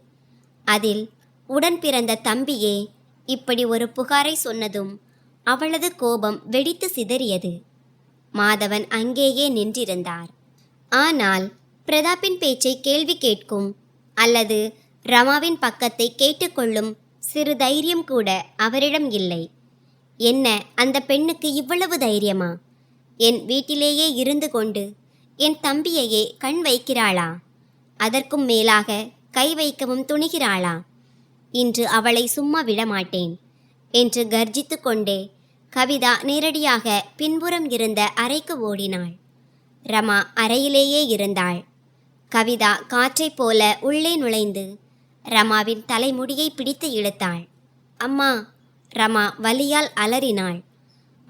Speaker 1: அதில் உடன் பிறந்த தம்பியே இப்படி ஒரு புகாரை சொன்னதும் அவளது கோபம் வெடித்து சிதறியது. மாதவன் அங்கேயே நின்றிருந்தார். ஆனால் பிரதாப்பின் பேச்சை கேள்வி கேட்கும் அல்லது ரமாவின் பக்கத்தை கேட்டுக்கொள்ளும் சிறு தைரியம் கூட அவரிடம் இல்லை. என்ன, அந்த பெண்ணுக்கு இவ்வளவு தைரியமா? என் வீட்டிலேயே இருந்து கொண்டு என் தம்பியையே கண் வைக்கிறாளா? அதற்கும் மேலாக கை வைக்கவும் துணிகிறாளா? இன்று அவளை சும்மா விடமாட்டேன் என்று கர்ஜித்து கொண்டே கவிதா நேரடியாக பின்புறம் இருந்த அறைக்கு ஓடினாள். ரமா அறையிலேயே இருந்தாள். கவிதா காற்றைப் போல உள்ளே நுழைந்து ரமாவின் தலைமுடியை பிடித்து இழுத்தாள். அம்மா! ரமா வலியால் அலறினாள்.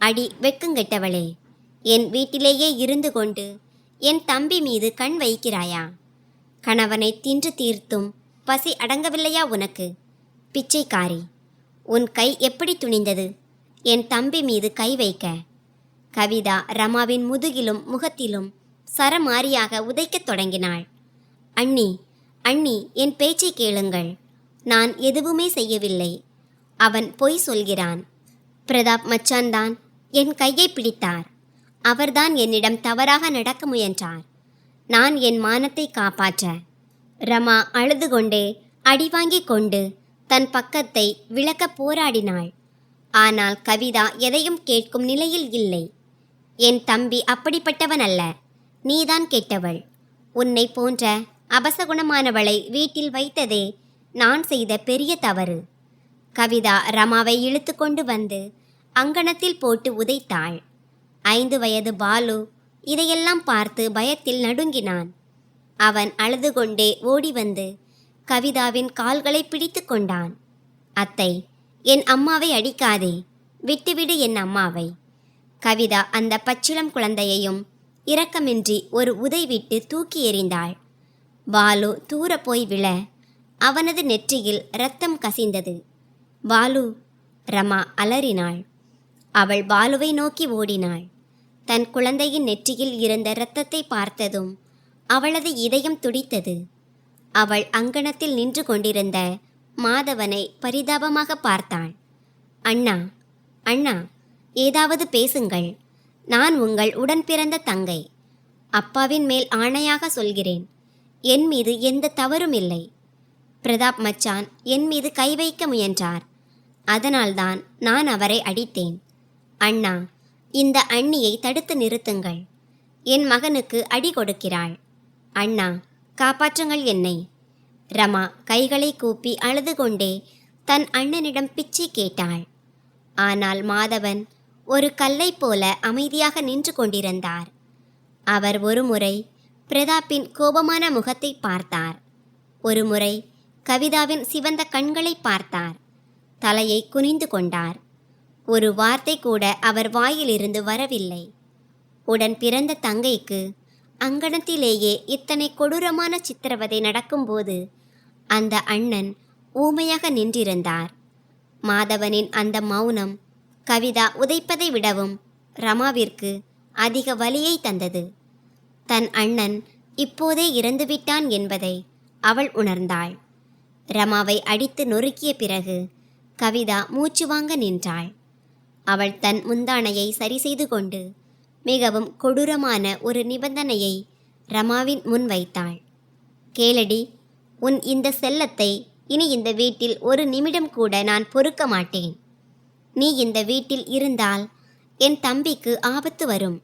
Speaker 1: அடி வெட்கங்கெட்டவளே, என் வீட்டிலேயே இருந்து கொண்டு என் தம்பி மீது கண் வைக்கிறாயா? கணவனை தின்று தீர்த்தும் பசி அடங்கவில்லையா உனக்கு? பிச்சைக்காரி, உன் கை எப்படி துணிந்தது என் தம்பி மீது கை வைக்க? கவிதா ரமாவின் முதுகிலும் முகத்திலும் சரமாரியாக உதைக்கத் தொடங்கினாள். அண்ணி, அண்ணி, என் பேச்சை கேளுங்கள். நான் எதுவுமே செய்யவில்லை. அவன் பொய் சொல்கிறான். பிரதாப் மச்சான்தான் என் கையை பிடித்தார். அவர்தான் என்னிடம் தவறாக நடக்க முயன்றார். நான் என் மானத்தை காப்பாற்ற. ரமா அழுது கொண்டே அடிவாங்கி கொண்டு தன் பக்கத்தை விளக்க போராடினாள். ஆனால் கவிதா எதையும் கேட்கும் நிலையில் இல்லை. என் தம்பி அப்படிப்பட்டவன் அல்ல, நீதான் கெட்டவள். உன்னை போன்ற அபசகுணமானவளை வீட்டில் வைத்ததே நான் செய்த பெரிய தவறு. கவிதா ரமாவை இழுத்து கொண்டு வந்து அங்கணத்தில் போட்டு உதைத்தாள். 5 வயது பாலு இதையெல்லாம் பார்த்து பயத்தில் நடுங்கினான். அவன் அழுது கொண்டே ஓடி வந்து கவிதாவின் கால்களை பிடித்து கொண்டான். அத்தை, என் அம்மாவை அடிக்காதே, விட்டுவிடு என் அம்மாவை. கவிதா அந்த பச்சிளம் குழந்தையையும் இரக்கமின்றி ஒரு உதை விட்டு தூக்கி எறிந்தாள். பாலு தூர போய் விழ அவனது நெற்றியில் இரத்தம் கசிந்தது. பாலு! ரமா அலறினாள். அவள் பாலுவை நோக்கி ஓடினாள். தன் குழந்தையின் நெற்றியில் இருந்த இரத்தத்தை பார்த்ததும் அவளது இதயம் துடித்தது. அவள் அங்கணத்தில் நின்று கொண்டிருந்த மாதவனை பரிதாபமாக பார்த்தாள். அண்ணா, அண்ணா, ஏதாவது பேசுங்கள். நான் உங்கள் உடன் பிறந்த தங்கை. அப்பாவின் மேல் ஆணையாக சொல்கிறேன், என் மீது எந்த தவறும் இல்லை. பிரதாப் மச்சான் என் மீது கை வைக்க முயன்றார். அதனால்தான் நான் அவரை அடித்தேன். அண்ணா, இந்த அண்ணியை தடுத்து நிறுத்துங்கள். என் மகனுக்கு அடி கொடுக்கிறாள். அண்ணா, காப்பாற்றுங்கள் என்னை. ரமா கைகளை கூப்பி அழுது கொண்டே தன் அண்ணனிடம் பிச்சை கேட்டாள். ஆனால் மாதவன் ஒரு கல்லை போல அமைதியாக நின்று கொண்டிருந்தார். அவர் ஒருமுறை பிரதாப்பின் கோபமான முகத்தை பார்த்தார். ஒருமுறை கவிதாவின் சிவந்த கண்களை பார்த்தார். தலையை குனிந்து கொண்டார். ஒரு வார்த்தை கூட அவர் வாயிலிருந்து வரவில்லை. உடன் பிறந்த தங்கைக்கு அங்கணத்திலேயே இத்தனை கொடூரமான சித்திரவதை நடக்கும்போது அந்த அண்ணன் ஊமையாக நின்றிருந்தார். மாதவனின் அந்த மௌனம் கவிதா உதைப்பதை விடவும் ரமாவிற்கு அதிக வலியை தந்தது. தன் அண்ணன் இப்போதே இறந்துவிட்டான் என்பதை அவள் உணர்ந்தாள். ரமாவை அடித்து நொறுக்கிய பிறகு கவிதா மூச்சு வாங்க நின்றாள். அவள் தன் முந்தானையை சரி செய்து கொண்டு மிகவும் கொடூரமான ஒரு நிபந்தனையை ரமாவின் முன் வைத்தாள். கேளடி, உன் இந்த செல்லத்தை இனி இந்த வீட்டில் ஒரு நிமிடம் கூட நான் பொறுக்க மாட்டேன். நீ இந்த வீட்டில் இருந்தால் என் தம்பிக்கு ஆபத்து வரும்.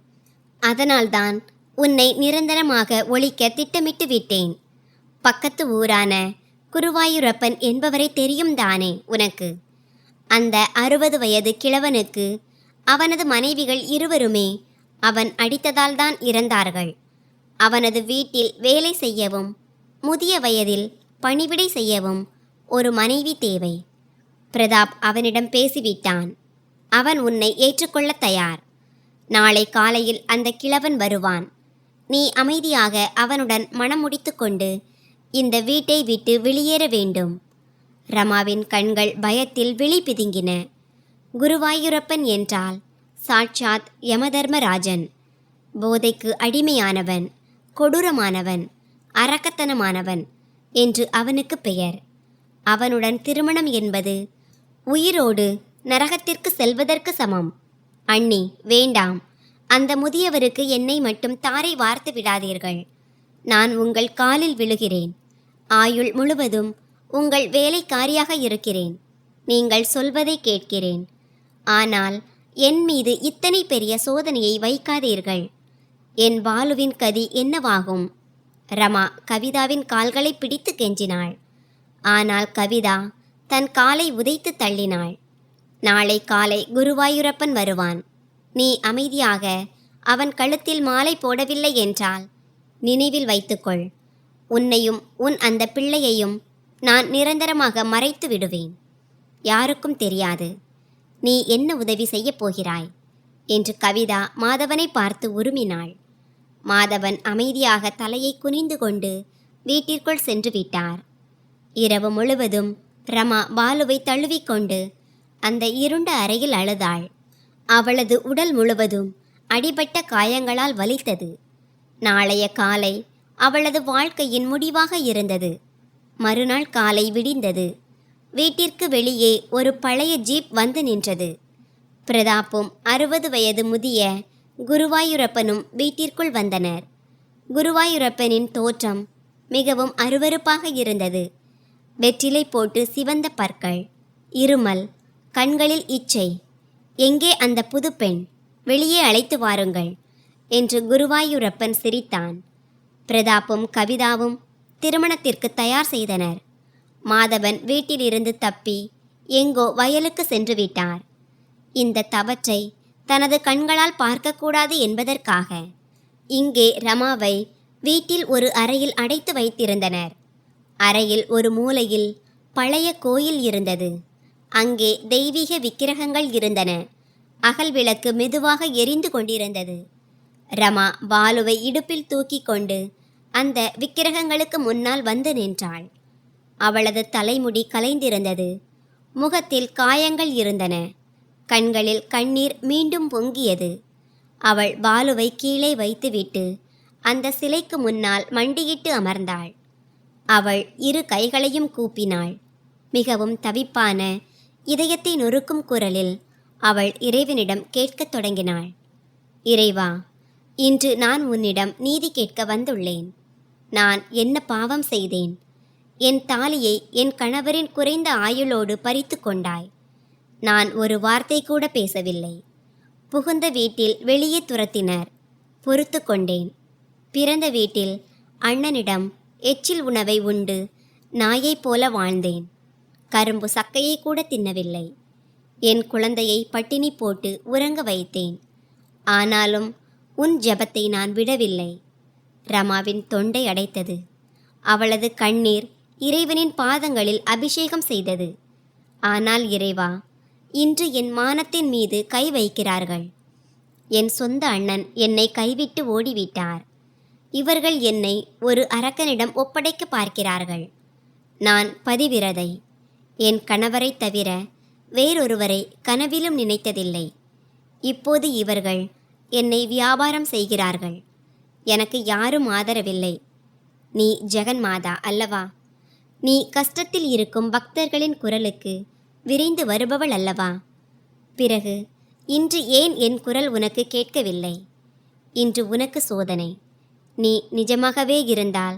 Speaker 1: அதனால்தான் உன்னை நிரந்தரமாக ஒழிக்க திட்டமிட்டு விட்டேன். பக்கத்து ஊரான குருவாயூரப்பன் என்பவரை தெரியும் தானே உனக்கு? அந்த 60 வயது கிழவனுக்கு அவனது மனைவிகள் இருவருமே அவன் அடித்ததால்தான் இறந்தார்கள். அவனது வீட்டில் வேலை செய்யவும் முதிய வயதில் பணிவிடை செய்யவும் ஒரு மனைவி தேவை. பிரதாப் அவனிடம் பேசிவிட்டான். அவன் உன்னை ஏற்றுக்கொள்ள தயார். நாளை காலையில் அந்த கிழவன் வருவான். நீ அமைதியாக அவனுடன் மனம் முடித்து கொண்டு இந்த வீட்டை விட்டு வெளியேற வேண்டும். ரமாவின் கண்கள் பயத்தில் விழி பிதுங்கின. குருவாயூரப்பன் என்றால் சாட்சாத் யமதர்மராஜன். போதைக்கு அடிமையானவன், கொடூரமானவன், அரக்கத்தனமானவன் என்று அவனுக்கு பெயர். அவனுடன் திருமணம் என்பது உயிரோடு நரகத்திற்கு செல்வதற்கு சமம். அண்ணி, வேண்டாம். அந்த முதியவருக்கு என்னை மட்டும் தாரை வார்த்து விடாதீர்கள். நான் உங்கள் காலில் விழுகிறேன். ஆயுள் முழுவதும் உங்கள் வேலைக்காரியாக இருக்கிறேன். நீங்கள் சொல்வதை கேட்கிறேன். ஆனால் என் மீது இத்தனை பெரிய சோதனையை வைக்காதீர்கள். என் பாலுவின் கதி என்னவாகும்? ரமா கவிதாவின் கால்களை பிடித்து கெஞ்சினாள். ஆனால் கவிதா தன் காலை உதைத்து தள்ளினாள். நாளை காலை குருவாயூரப்பன் வருவான். நீ அமைதியாக அவன் கழுத்தில் மாலை போடவில்லை என்றால் நினைவில் வைத்துக்கொள், உன்னையும் உன் அந்த பிள்ளையையும் நான் நிரந்தரமாக மறைத்து விடுவேன். யாருக்கும் தெரியாது. நீ என்ன உதவி செய்யப் போகிறாய் என்று கவிதா மாதவனை பார்த்து உருமினாள். மாதவன் அமைதியாக தலையை குனிந்து கொண்டு வீட்டிற்குள் சென்று விட்டார். இரவு முழுவதும் ரமா பாலுவை தழுவிக்கொண்டு அந்த இருண்ட அறையில் அழுதாள். அவளது உடல் முழுவதும் அடிபட்ட காயங்களால் வலித்தது. நாளைய காலை அவளது வாழ்க்கையின் முடிவாக இருந்தது. மறுநாள் காலை விடிந்தது. வீட்டிற்கு வெளியே ஒரு பழைய ஜீப் வந்து நின்றது. பிரதாப்பும் 60 வயது முதிய குருவாயூரப்பனும் வீட்டிற்குள் வந்தனர். குருவாயூரப்பனின் தோற்றம் மிகவும் அருவருப்பாக இருந்தது. வெற்றிலை போட்டு சிவந்த பற்கள், இருமல், கண்களில் இச்சை. எங்கே அந்த புது பெண்? வெளியே அழைத்து வாருங்கள் என்று குருவாயூரப்பன் சிரித்தான். பிரதாப்பும் கவிதாவும் திருமணத்திற்கு தயார் செய்தனர். மாதவன் வீட்டிலிருந்து தப்பி எங்கோ வயலுக்கு சென்று விட்டார். இந்த தவற்றை தனது கண்களால் பார்க்கக்கூடாது என்பதற்காக இங்கே ரமாவை வீட்டில் ஒரு அறையில் அடைத்து வைத்திருந்தனர். அறையில் ஒரு மூலையில் பழைய கோயில் இருந்தது. அங்கே தெய்வீக விக்கிரகங்கள் இருந்தன. அகல் விளக்கு மெதுவாக எரிந்து கொண்டிருந்தது. ரமா பாலுவை இடுப்பில் தூக்கி கொண்டு அந்த விக்கிரகங்களுக்கு முன்னால் வந்து நின்றாள். அவளது தலைமுடி கலைந்திருந்தது. முகத்தில் காயங்கள் இருந்தன. கண்களில் கண்ணீர் மீண்டும் பொங்கியது. அவள் பாலுவை கீழே வைத்துவிட்டு அந்த சிலைக்கு முன்னால் மண்டியிட்டு அமர்ந்தாள். அவள் இரு கைகளையும் கூப்பினாள். மிகவும் தவிப்பான, இதயத்தை நொறுக்கும் குரலில் அவள் இறைவனிடம் கேட்கத் தொடங்கினாள். இறைவா, இன்று நான் உன்னிடம் நீதி கேட்க வந்துள்ளேன். நான் என்ன பாவம் செய்தேன்? என் தாலியை என் கணவரின் குறைந்த ஆயுளோடு பறித்து கொண்டாய். நான் ஒரு வார்த்தை கூட பேசவில்லை. புகுந்த வீட்டில் வெளியே துரத்தினர். பொறுத்து கொண்டேன். பிறந்த வீட்டில் அண்ணனிடம் எச்சில் உணவை உண்டு நாயைப் போல வாழ்ந்தேன். கரும்பு சக்கையை கூட தின்னவில்லை. என் குழந்தையை பட்டினி போட்டு உறங்க வைத்தேன். ஆனாலும் உன் ஜெபத்தை நான் விடவில்லை. ரமாவின் தொண்டை அடைத்தது. அவளது கண்ணீர் இறைவனின் பாதங்களில் அபிஷேகம் செய்தது. ஆனால் இறைவா, இன்று என் மானத்தின் மீது கை வைக்கிறார்கள். என் சொந்த அண்ணன் என்னை கைவிட்டு ஓடிவிட்டார். இவர்கள் என்னை ஒரு அரக்கனிடம் ஒப்படைக்க பார்க்கிறார்கள். நான் பதிவிரதை. என் கணவரை தவிர வேறொருவரை கனவிலும் நினைத்ததில்லை. இப்போது இவர்கள் என்னை வியாபாரம் செய்கிறார்கள். எனக்கு யாரும் ஆதரவில்லை. நீ ஜெகன்மாதா அல்லவா? நீ கஷ்டத்தில் இருக்கும் பக்தர்களின் குரலுக்கு விரைந்து வருபவள் அல்லவா? பிறகு இன்று ஏன் என் குரல் உனக்கு கேட்கவில்லை? இன்று உனக்கு சோதனை. நீ நிஜமாகவே இருந்தால்,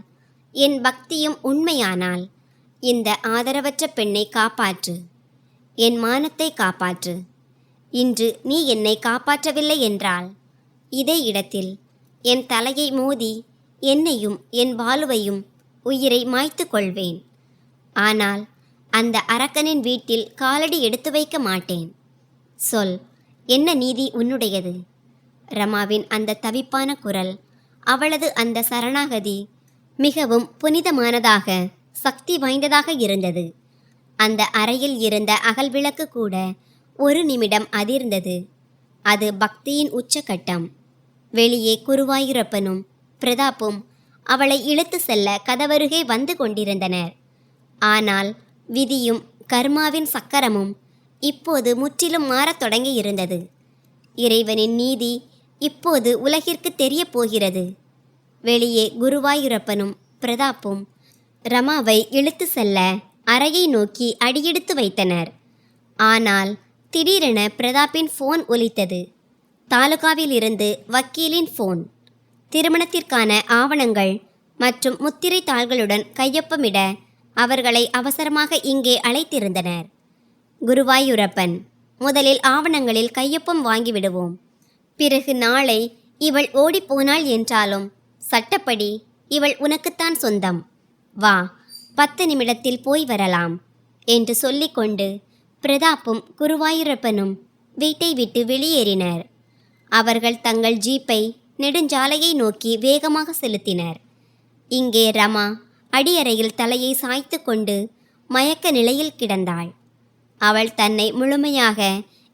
Speaker 1: என் பக்தியும் உண்மையானால், இந்த ஆதரவற்ற பெண்ணை காப்பாற்று, என் மானத்தை காப்பாற்று. இன்று நீ என்னை காப்பாற்றவில்லை என்றால், இதே இடத்தில் என் தலையை மோதி என்னையும் என் பாலுவையும் உயிரை மாய்த்து கொள்வேன். ஆனால் அந்த அரக்கனின் வீட்டில் காலடி எடுத்து வைக்க மாட்டேன். சொல், என்ன நீதி உன்னுடையது? ரமாவின் அந்த தவிப்பான குரல், அவளது அந்த சரணாகதி மிகவும் புனிதமானதாக, சக்தி வாய்ந்ததாக இருந்தது. அந்த அறையில் இருந்த அகல் விளக்கு கூட ஒரு நிமிடம் அதிர்ந்தது. அது பக்தியின் உச்சகட்டம். வெளியே குருவாயூரப்பனும் பிரதாப்பும் அவளை இழுத்து செல்ல கதவருகே வந்து கொண்டிருந்தனர். ஆனால் விதியும் கர்மாவின் சக்கரமும் இப்போது முற்றிலும் மாறத் தொடங்கி இருந்தது. இறைவனின் நீதி இப்போது உலகிற்கு தெரிய போகிறது. வெளியே குருவாயூரப்பனும் பிரதாப்பும் ரமாவை இழுத்து செல்ல அறையை நோக்கி அடியெடுத்து வைத்தனர். ஆனால் திடீரென பிரதாப்பின் ஃபோன் ஒலித்தது. தாலுகாவில் இருந்து வக்கீலின் ஃபோன். திருமணத்திற்கான ஆவணங்கள் மற்றும் முத்திரை தாள்களுடன் கையொப்பமிட அவர்களை அவசரமாக இங்கே அழைத்திருந்தனர். குருவாயூரப்பன், முதலில் ஆவணங்களில் கையொப்பம் வாங்கிவிடுவோம். பிறகு நாளை இவள் ஓடிப்போனாள் என்றாலும் சட்டப்படி இவள் உனக்குத்தான் சொந்தம். வா, 10 நிமிடத்தில் போய் வரலாம் என்று சொல்லிக்கொண்டு பிரதாப்பும் குருவாயூரப்பனும் வீட்டை விட்டு வெளியேறினர். அவர்கள் தங்கள் ஜீப்பை நெடுஞ்சாலையை நோக்கி வேகமாக செலுத்தினர். இங்கே ரமா அடியறையில் தலையை சாய்த்து கொண்டு மயக்க நிலையில் கிடந்தாள். அவள் தன்னை முழுமையாக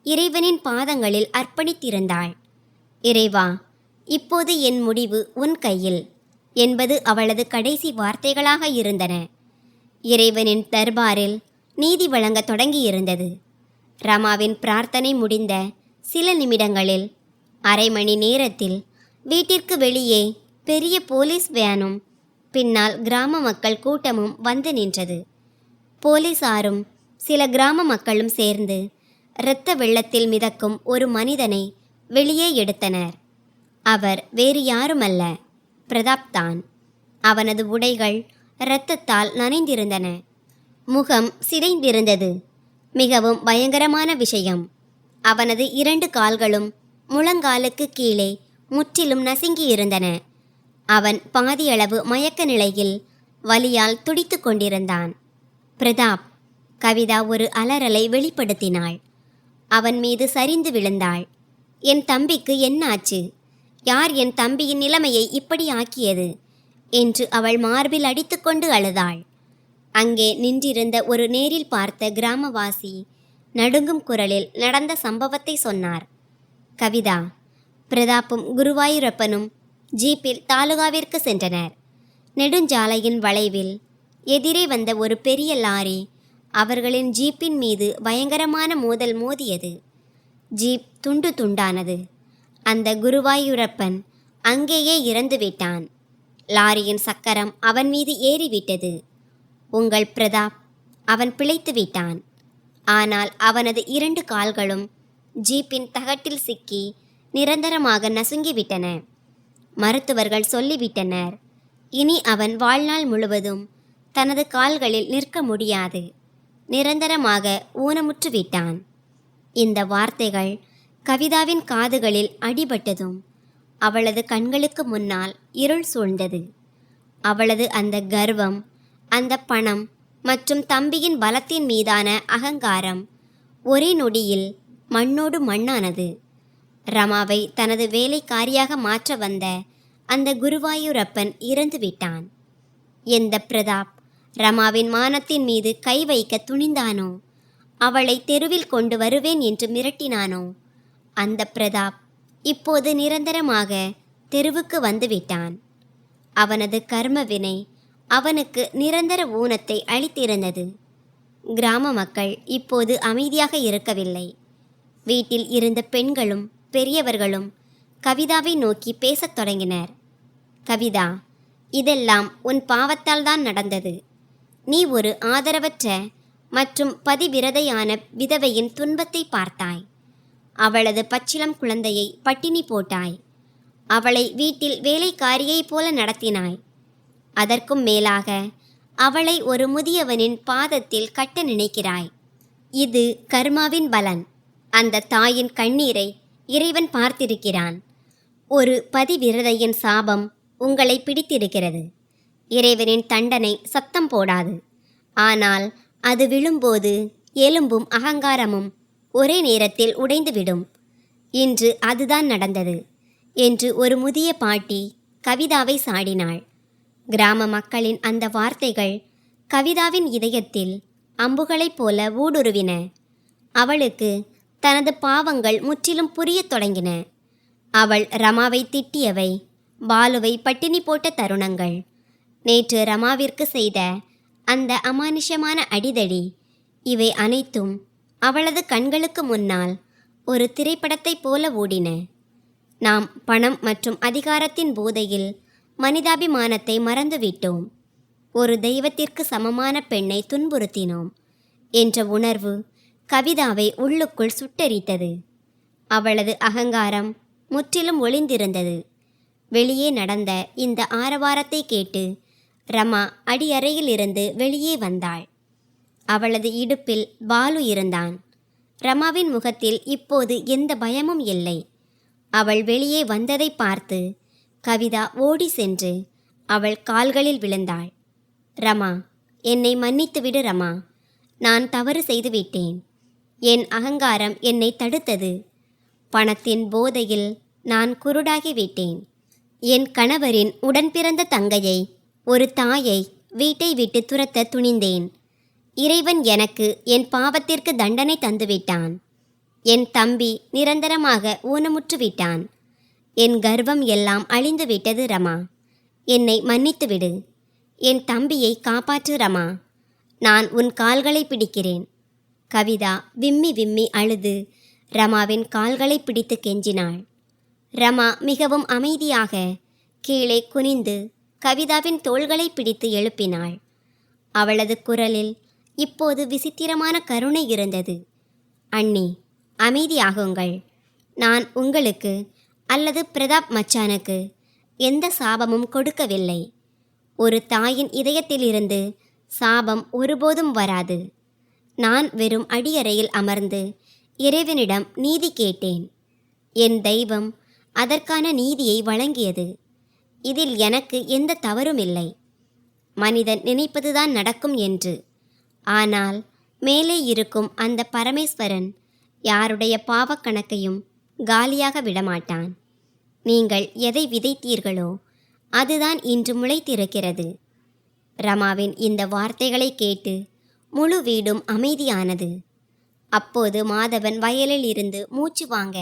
Speaker 1: இறைவனின் பாதங்களில் அர்ப்பணித்திருந்தாள். இறைவா, இப்போது என் முடிவு உன் கையில் என்பது அவளது கடைசி வார்த்தைகளாக இருந்தன. இறைவனின் தர்பாரில் நீதி வழங்க தொடங்கியிருந்தது. ரமாவின் பிரார்த்தனை முடிந்த சில நிமிடங்களில், அரை மணி நேரத்தில் வீட்டிற்கு வெளியே பெரிய போலீஸ் வேனும் பின்னால் கிராம மக்கள் கூட்டமும் வந்து நின்றது. போலீசாரும் சில கிராம மக்களும் சேர்ந்து இரத்த வெள்ளத்தில் மிதக்கும் ஒரு மனிதனை வெளியே எடுத்தனர். அவர் வேறு யாருமல்ல, பிரதாப் தான். அவனது உடைகள் இரத்தத்தால் நனைந்திருந்தன. முகம் சிதைந்திருந்தது. மிகவும் பயங்கரமான விஷயம், அவனது 2 கால்களும் முழங்காலுக்கு கீழே முற்றிலும் நசுங்கியிருந்தன. அவன் பாதியளவு மயக்க நிலையில் வலியால் துடித்து கொண்டிருந்தான். பிரதாப், கவிதா ஒரு அலறலை வெளிப்படுத்தினாள். அவன் மீது சரிந்து விழுந்தாள். என் தம்பிக்கு என்ன ஆச்சு? யார் என் தம்பியின் நிலைமையை இப்படி ஆக்கியது என்று அவள் மார்பில் அடித்துக்கொண்டு அழுதாள். அங்கே நின்றிருந்த ஒரு நேரில் பார்த்த கிராமவாசி நடுங்கும் குரலில் நடந்த சம்பவத்தை சொன்னார். கவிதா, பிரதாப்பும் குருவாயூரப்பனும் ஜீப்பில் தாலுகாவிற்கு சென்றனர். நெடுஞ்சாலையின் வளைவில் எதிரே வந்த ஒரு பெரிய லாரி அவர்களின் ஜீப்பின் மீது பயங்கரமான மோதல் மோதியது. ஜீப் துண்டு துண்டானது. அந்த குருவாயூரப்பன் அங்கேயே இறந்து விட்டான். லாரியின் சக்கரம் அவன் மீது ஏறிவிட்டது. உங்கள் பிரதாப், அவன் பிழைத்து விட்டான். ஆனால் அவனது 2 கால்களும் ஜீப்பின் தகட்டில் சிக்கி நிரந்தரமாக நசுங்கிவிட்டன. மருத்துவர்கள் சொல்லிவிட்டனர், இனி அவன் வாழ்நாள் முழுவதும் தனது கால்களில் நிற்க முடியாது. நிரந்தரமாக ஊனமுற்று விட்டான். இந்த வார்த்தைகள் கவிதாவின் காதுகளில் அடிபட்டதும் அவளது கண்களுக்கு முன்னால் இருள் சூழ்ந்தது. அவளது அந்த கர்வம், அந்த பணம் மற்றும் தம்பியின் பலத்தின் மீதான அகங்காரம் ஒரே நொடியில் மண்ணோடு மண்ணானது. ரமாவை தனது வேலைக்காரியாக மாற்ற வந்த அந்த குருவாயூரப்பன் இறந்து விட்டான். எந்த பிரதாப் ரமாவின் மானத்தின் மீது கை வைக்க துணிந்தானோ, அவளை தெருவில் கொண்டு வருவேன் என்று மிரட்டினானோ, அந்த பிரதாப் இப்போது நிரந்தரமாக தெருவுக்கு வந்துவிட்டான். அவனது கர்ம வினை அவனுக்கு நிரந்தர ஊனத்தை அளித்திருந்தது. கிராம மக்கள் இப்போது அமைதியாக இருக்கவில்லை. வீட்டில் இருந்த பெண்களும் பெரியவர்களும் கவிதாவை நோக்கி பேசத் தொடங்கினர். கவிதா, இதெல்லாம் உன் பாவத்தால் தான் நடந்தது. நீ ஒரு ஆதரவற்ற மற்றும் பதிவிரதையான விதவையின் துன்பத்தை பார்த்தாய். அவளது பச்சிளம் குழந்தையை பட்டினி போட்டாய். அவளை வீட்டில் வேலைக்காரியைப் போல நடத்தினாய். அதற்கும் மேலாக அவளை ஒரு முதியவனின் பாதத்தில் கட்ட நினைக்கிறாய். இது கர்மாவின் பலன். அந்த தாயின் கண்ணீரை இறைவன் பார்த்திருக்கிறான். ஒரு பதிவிரதையின் சாபம் உங்களை பிடித்திருக்கிறது. இறைவனின் தண்டனை சத்தம் போடாது. ஆனால் அது விழும்போது எலும்பும் அகங்காரமும் ஒரே நேரத்தில் உடைந்துவிடும். இன்று அதுதான் நடந்தது என்று ஒரு முதிய பாட்டி கவிதாவை சாடினாள். கிராம மக்களின் அந்த வார்த்தைகள் கவிதாவின் இதயத்தில் அம்புகளைப் போல ஊடுருவின. அவளுக்கு தனது பாவங்கள் முற்றிலும் புரியத் தொடங்கின. அவள் ரமாவை திட்டியவை, பாலுவை பட்டினி போட்ட தருணங்கள், நேற்று ரமாவிற்கு செய்த அந்த அமானுஷ்யமான அடிதடி, இவை அனைத்தும் அவளது கண்களுக்கு முன்னால் ஒரு திரைப்படத்தைப் போல ஓடின. நாம் பணம் மற்றும் அதிகாரத்தின் போதையில் மனிதாபிமானத்தை மறந்துவிட்டோம். ஒரு தெய்வத்திற்கு சமமான பெண்ணை துன்புறுத்தினோம் என்ற உணர்வு கவிதாவை உள்ளுக்குள் சுட்டெரித்தது. அவளது அகங்காரம் முற்றிலும் ஒளிந்திருந்தது. வெளியே நடந்த இந்த ஆரவாரத்தை கேட்டு ரமா அடியறையிலிருந்து வெளியே வந்தாள். அவளது இடுப்பில் பாலு இருந்தான். ரமாவின் முகத்தில் இப்போது எந்த பயமும் இல்லை. அவள் வெளியே வந்ததை பார்த்து கவிதா ஓடி சென்று அவள் கால்களில் விழுந்தாள். ரமா, என்னை மன்னித்துவிடு ரமா. நான் தவறு செய்துவிட்டேன். என் அகங்காரம் என்னை தடுத்தது. பணத்தின் போதையில் நான் குருடாகிவிட்டேன். என் கணவரின் உடன்பிறந்த தங்கையை, ஒரு தாயை வீட்டை விட்டு துரத்த துணிந்தேன். இறைவன் எனக்கு என் பாவத்திற்கு தண்டனை தந்துவிட்டான். என் தம்பி நிரந்தரமாக ஊனமுற்று விட்டான். என் கர்வம் எல்லாம் அழிந்து விட்டது ரமா. என்னை மன்னித்துவிடு. என் தம்பியை காப்பாற்று ரமா. நான் உன் கால்களை பிடிக்கிறேன். கவிதா விம்மி விம்மி அழுது ரமாவின் கால்களை பிடித்து கெஞ்சினாள். ரமா மிகவும் அமைதியாக கீழே குனிந்து கவிதாவின் தோள்களை பிடித்து எழுப்பினாள். அவளது குரலில் இப்போது விசித்திரமான கருணை இருந்தது. அண்ணி, அமைதியாகுங்கள். நான் உங்களுக்கு அல்லது பிரதாப் மச்சானுக்கு எந்த சாபமும் கொடுக்கவில்லை. ஒரு தாயின் இதயத்திலிருந்து சாபம் ஒருபோதும் வராது. நான் வெறும் அடியறையில் அமர்ந்து இறைவனிடம் நீதி கேட்டேன். என் தெய்வம் அதற்கான நீதியை வழங்கியது. இதில் எனக்கு எந்த தவறும் இல்லை. மனிதன் நினைப்பதுதான் நடக்கும் என்று. ஆனால் மேலே இருக்கும் அந்த பரமேஸ்வரன் யாருடைய பாவக்கணக்கையும் காலியாக விடமாட்டான். நீங்கள் எதை விதைத்தீர்களோ அதுதான் இன்று முளைத்திருக்கிறது. ரமாவின் இந்த வார்த்தைகளை கேட்டு முழு வீடும் அமைதியானது. அப்போது மாதவன் வயலில் இருந்து மூச்சு வாங்க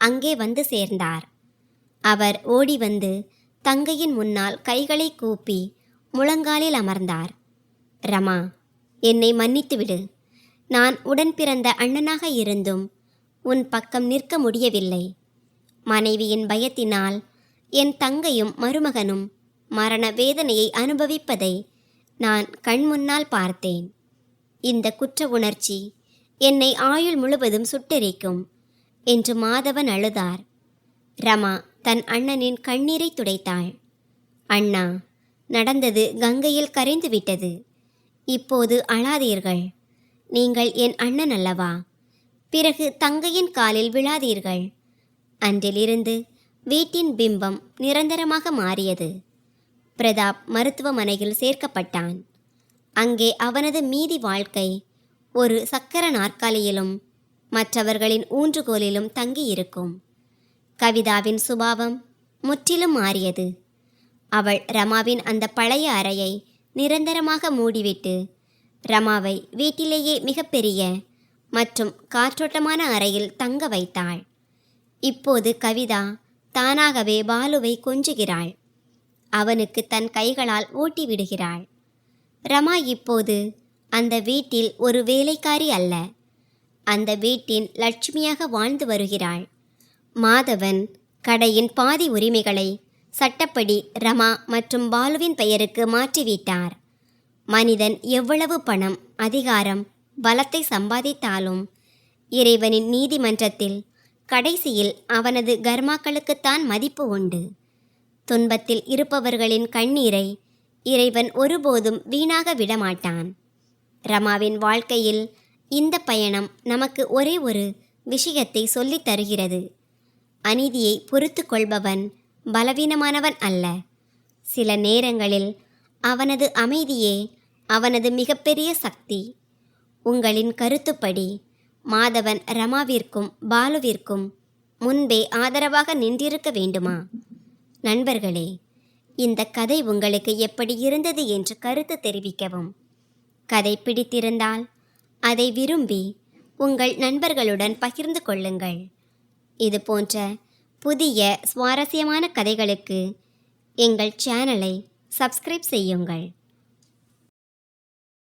Speaker 1: அங்கே வந்து சேர்ந்தார். அவர் ஓடி வந்து தங்கையின் முன்னால் கைகளை கூப்பி முழங்காலில் அமர்ந்தார். ரமா, என்னை மன்னித்துவிடு. நான் உடன் பிறந்த அண்ணனாக இருந்தும் உன் பக்கம் நிற்க முடியவில்லை. மனைவியின் பயத்தினால் என் தங்கையும் மருமகனும் மரண வேதனையை அனுபவிப்பதை நான் கண்முன்னால் பார்த்தேன். இந்த குற்ற உணர்ச்சி என்னை ஆயுள் முழுவதும் சுட்டெரிக்கும் என்று மாதவன் அழுதார். ரமா தன் அண்ணனின் கண்ணீரை துடைத்தாள். அண்ணா, நடந்தது கங்கையில் கரைந்து விட்டது. இப்போது அழாதீர்கள். நீங்கள் என் அண்ணன் அல்லவா? பிறகு தங்கையின் காலில் விழாதீர்கள். அன்றிலிருந்து வீட்டின் பிம்பம் நிரந்தரமாக மாறியது. பிரதாப் மருத்துவமனையில் சேர்க்கப்பட்டான். அங்கே அவனது மீதி வாழ்க்கை ஒரு சக்கர நாற்காலியிலும் மற்றவர்களின் ஊன்றுகோலிலும் தங்கியிருக்கும். கவிதாவின் சுபாவம் முற்றிலும் மாறியது. அவள் ரமாவின் அந்த பழைய அறையை நிரந்தரமாக மூடிவிட்டு ரமாவை வீட்டிலேயே மிகப்பெரிய மற்றும் காற்றோட்டமான அறையில் தங்க வைத்தாள். இப்போது கவிதா தானாகவே பாலுவை கொஞ்சுகிறாள். அவனுக்கு தன் கைகளால் ஊட்டி விடுகிறாள். ரமா இப்போது அந்த வீட்டில் ஒரு வேலைக்காரி அல்ல, அந்த வீட்டின் லட்சுமியாக வாழ்ந்து வருகிறாள். மாதவன் கடையின் பாதி உரிமைகளை சட்டப்படி ரமா மற்றும் பாலுவின் பெயருக்கு மாற்றிவிட்டார். மனிதன் எவ்வளவு பணம், அதிகாரம், பலத்தை சம்பாதித்தாலும் இறைவனின் நீதிமன்றத்தில் கடைசியில் அவனது கர்மாக்களுக்குத்தான் மதிப்பு உண்டு. துன்பத்தில் இருப்பவர்களின் கண்ணீரை இறைவன் ஒருபோதும் வீணாக விடமாட்டான். ரமாவின் வாழ்க்கையில் இந்த பயணம் நமக்கு ஒரே ஒரு விஷயத்தை சொல்லித் தருகிறது. அநீதியை பொறுத்து கொள்பவன் பலவீனமானவன் அல்ல. சில நேரங்களில் அவனது அமைதியே அவனது மிகப்பெரிய சக்தி. உங்களின் கருத்துப்படி மாதவன் ரமாவிற்கும் பாலுவிற்கும் முன்பே ஆதரவாக நின்றிருக்க வேண்டுமா? நண்பர்களே, இந்த கதை உங்களுக்கு எப்படி இருந்தது என்று கருத்து தெரிவிக்கவும். கதை பிடித்திருந்தால் அதை விரும்பி உங்கள் நண்பர்களுடன் பகிர்ந்து கொள்ளுங்கள். இது போன்ற புதிய சுவாரஸ்யமான கதைகளுக்கு எங்கள் சேனலை சப்ஸ்கிரைப் செய்யுங்கள்.